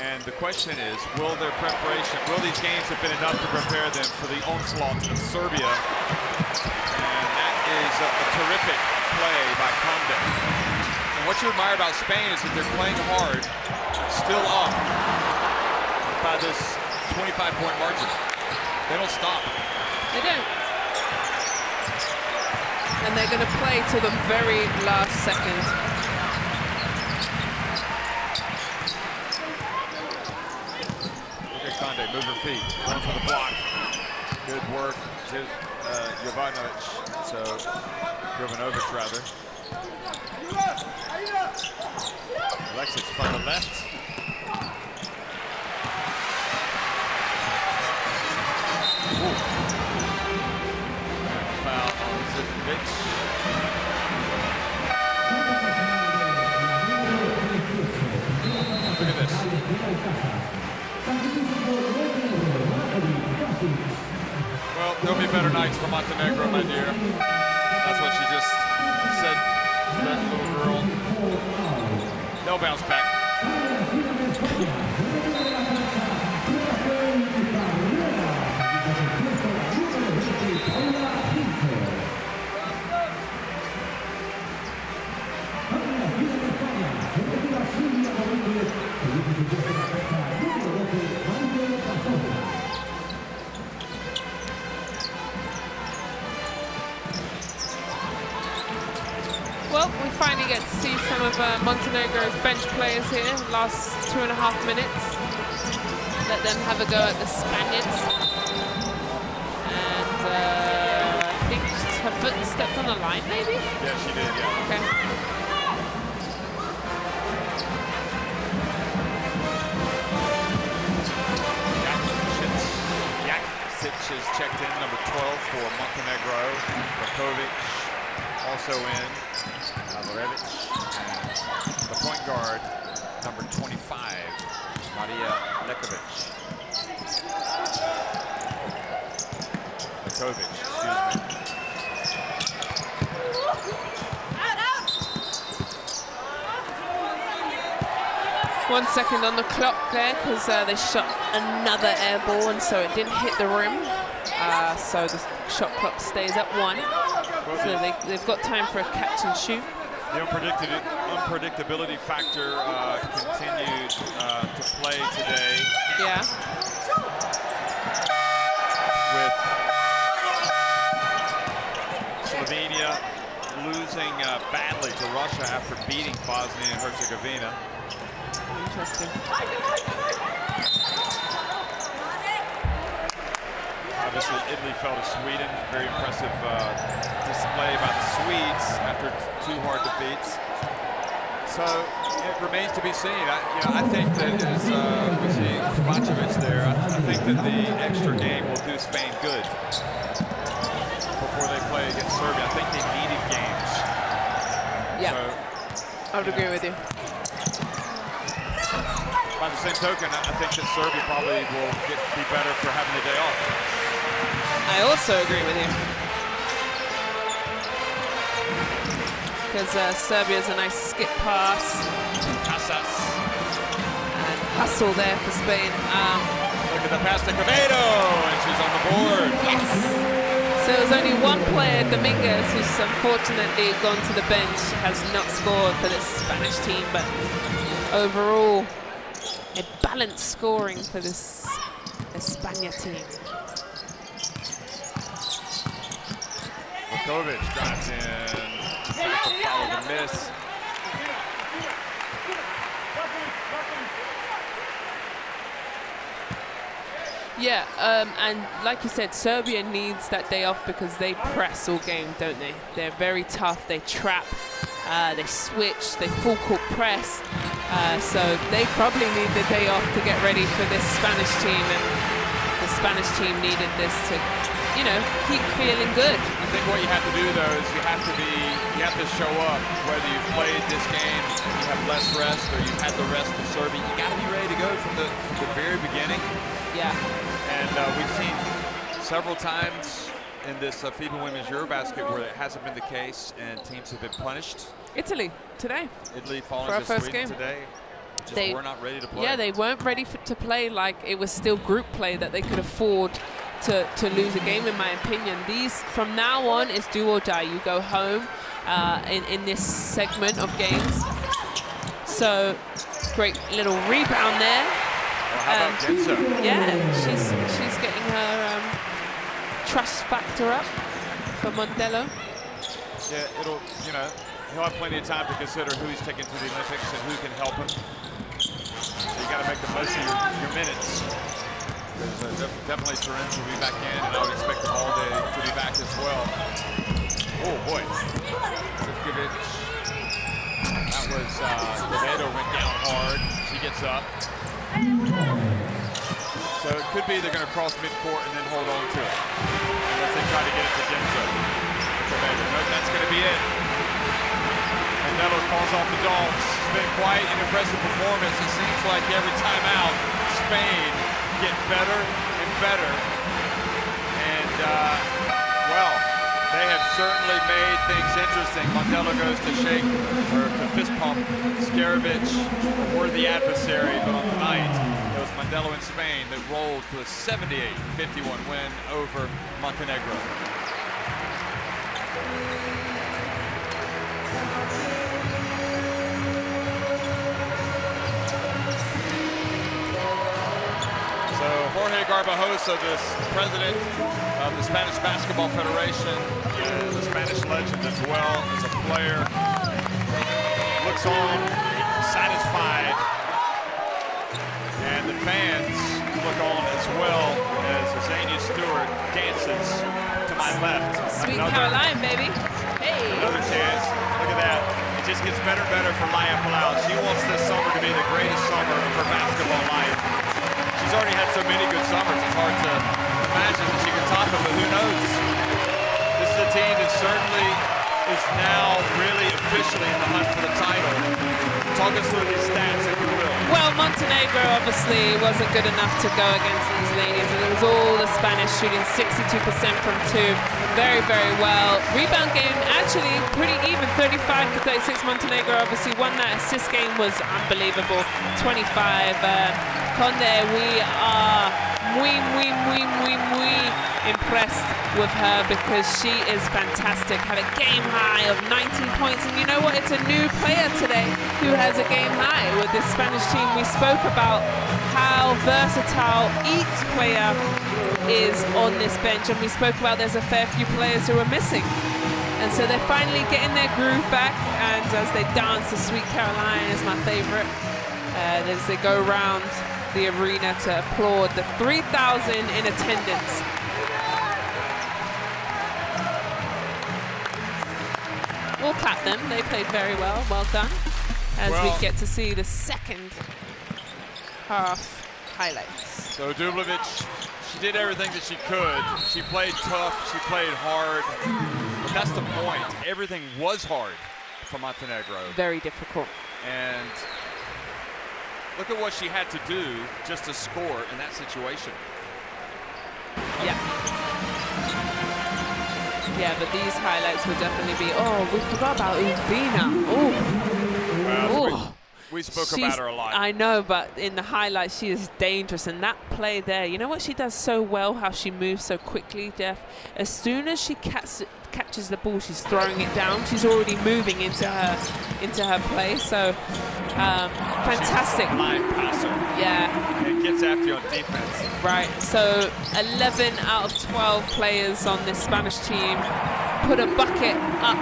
And the question is, will these games have been enough to prepare them for the onslaught of Serbia? And that is a terrific play by Conde. And what you admire about Spain is that they're playing hard, still up by this 25-point margin. They don't stop. They don't. And they're going to play till the very last second. Conde, move her feet, run for the block. Good work, Jovanovic. So, Jovanovic rather. Alexic from the left. Ooh. Foul on Zivkovic. Look at this. Well, there'll be better nights for Montenegro, my dear. That's what she just said to that little girl. They'll bounce back. Well, we finally get to see some of Montenegro's bench players here, last 2.5 minutes. Let them have a go at the Spaniards. And I think her foot stepped on the line, maybe? Yeah, she did, yeah. Okay. is checked in, number 12 for Montenegro. Rakovic also in. Lorevic. And the point guard, number 25, Maria Lekovic. Lekovic, excuse me. 1 second on the clock there because they shot another air ball and so it didn't hit the rim. So the shot clock stays at 1. So they've got time for a catch and shoot. The unpredictability factor continued to play today. Yeah. With Slovenia losing badly to Russia after beating Bosnia and Herzegovina. Interesting. Obviously, Italy fell to Sweden. Very impressive display by the Swedes after 2 hard defeats. So it remains to be seen. I think that as we see Kovacevic there, I think that the extra game will do Spain good before they play against Serbia. I think they needed games. Yeah, so, I would agree with you. By the same token, I think that Serbia probably will be better for having the day off. I also agree with you. Because Serbia's a nice skip pass. Casas. And hustle there for Spain. Look at the pass to Quevedo, and she's on the board. Yes! So there's only one player, Dominguez, who's unfortunately gone to the bench, has not scored for this Spanish team, but overall, a balanced scoring for this España team. Vukovic drives in, tries to follow the miss. Yeah, and like you said, Serbia needs that day off because they press all game, don't they? They're very tough, they trap, they switch, they full court press. So they probably need the day off to get ready for this Spanish team, and the Spanish team needed this to, you know, keep feeling good. I think what you have to do though is you have to show up, whether you've played this game, you have less rest, or you've had the rest of Serbia. You got to be ready to go from the very beginning. Yeah. And we've seen several times in this FIBA Women's EuroBasket where it hasn't been the case, and teams have been punished. Italy today. Italy falling for our to first Sweden game today. Just were not ready to play. Yeah, they weren't ready to play. Like, it was still group play that they could afford to lose a game, in my opinion. These, from now on, is do or die. You go home in this segment of games. So, great little rebound there. Well, how about Genzo? Yeah, she's getting her trust factor up for Mondello. Yeah, it'll, you know, he'll have plenty of time to consider who he's taking to the Olympics and who can help him. So you got to make the most of your minutes. Definitely Turin will be back in, and I would expect them all day to be back as well. Oh boy, Zivkovic. That was Quevedo went down hard. She gets up. So it could be they're going to cross midcourt and then hold on to it, unless they try to get it to Genzo. Nope, that's going to be it. And Nello calls off the Dogs. It's been quite an impressive performance. It seems like every time out, Spain get better and better. And, well, they have certainly made things interesting. Mondello goes to shake, or to fist pump Scarovic, a worthy adversary, but on the night, it was Mondello in Spain that rolled to a 78-51 win over Montenegro. So Jorge Garbajosa, the president of the Spanish Basketball Federation, is a Spanish legend as well as a player, looks on satisfied, and the fans look on as well as Zania Stewart dances to my left. Sweet Caroline, baby. Hey. Another chance. Look at that. It just gets better and better for Maya Palau. She wants this summer to be the greatest summer of her basketball life. She's already had so many good summers, it's hard to imagine that she could knows? This is a team that certainly is now really officially in the hunt for the title. Talk us through these stats, if you will. Well, Montenegro obviously wasn't good enough to go against these ladies. And it was all the Spanish shooting 62% from two. Very, very well. Rebound game actually pretty even, 35-36. Montenegro obviously won that. Assist game was unbelievable, 25. Conde, we are muy impressed with her because she is fantastic. Had a game high of 19 points, and you know what? It's a new player today who has a game high with this Spanish team. We spoke about how versatile each player is on this bench, and we spoke about there's a fair few players who are missing. And so they're finally getting their groove back, and as they dance the Sweet Caroline is my favorite, as they go around the arena to applaud the 3,000 in attendance. We'll clap them, they played very well, well done. As we get to see the second half highlights. So Dublovic, she did everything that she could. She played tough, she played hard, but that's the point. Everything was hard for Montenegro. Very difficult. And look at what she had to do just to score in that situation. Yeah. Yeah, but these highlights would definitely be, oh, we forgot about Uvina. Oh. Well, we spoke about her a lot. I know, but in the highlights, she is dangerous. And that play there, you know what she does so well, how she moves so quickly, Jeff? As soon as she catches the ball, she's throwing it down. She's already moving into her play. So fantastic. Line passer. Yeah. It gets after you on defense. Right. So 11 out of 12 players on this Spanish team put a bucket up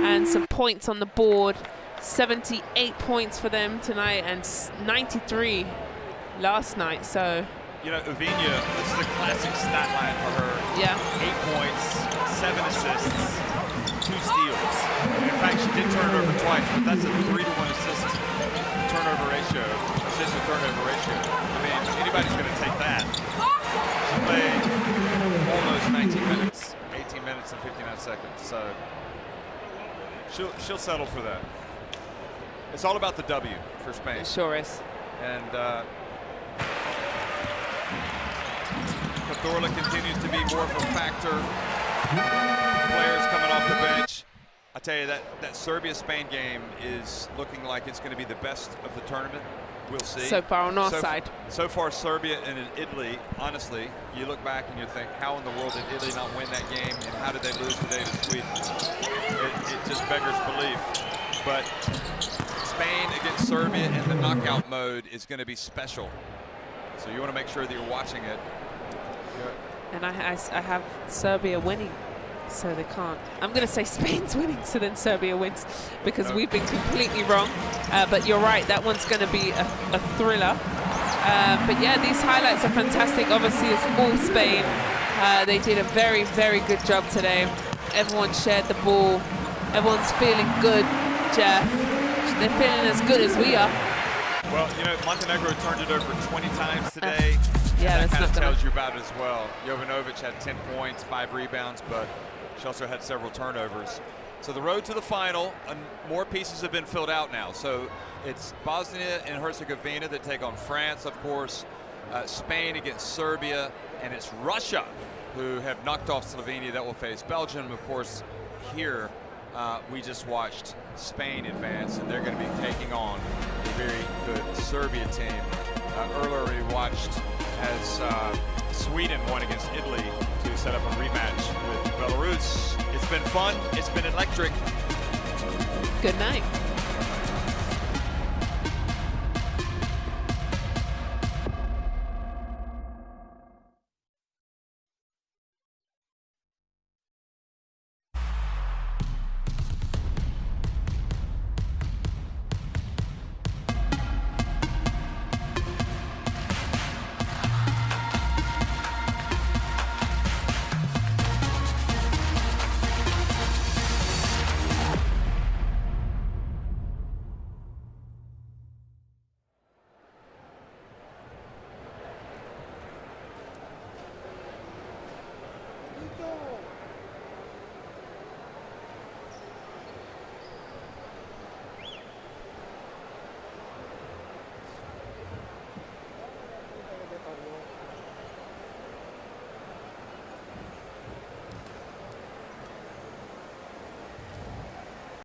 and some points on the board. 78 points for them tonight and 93 last night. So you know, Uvina, this is a classic stat line for her. Yeah. 8 points, 7 assists, 2 steals. In fact, she did turn it over twice, but that's a 3-to-1 assist turnover ratio, assist to turnover ratio. I mean, anybody's going to take that. She played almost 19 minutes, 18 minutes and 59 seconds. So she'll settle for that. It's all about the W for Spain. It sure is. And Cazorla continues to be more of a factor. Players coming off the bench. I tell you, that Serbia-Spain game is looking like it's going to be the best of the tournament. We'll see. So far on our side. So far, Serbia and Italy, honestly, you look back and you think, how in the world did Italy not win that game, and how did they lose today to Sweden? It just beggars belief. But Spain against Serbia in the knockout mode is going to be special. So you want to make sure that you're watching it. And I have Serbia winning, so they can't. I'm going to say Spain's winning, so then Serbia wins, because we've been completely wrong. But you're right, that one's going to be a thriller. But yeah, these highlights are fantastic. Obviously, it's all Spain. They did a very, very good job today. Everyone shared the ball. Everyone's feeling good, Jeff. They're feeling as good as we are. Well, you know, Montenegro turned it over 20 times today. Yeah, that that's kind of not tells you about it as well. Jovanovic had 10 points, 5 rebounds, but she also had several turnovers. So the road to the final, more pieces have been filled out now. So it's Bosnia and Herzegovina that take on France, of course, Spain against Serbia, and it's Russia who have knocked off Slovenia that will face Belgium. Of course, here we just watched Spain advance, and they're going to be taking on a very good Serbia team. Earlier we watched as Sweden won against Italy to set up a rematch with Belarus. It's been fun. It's been electric. Good night.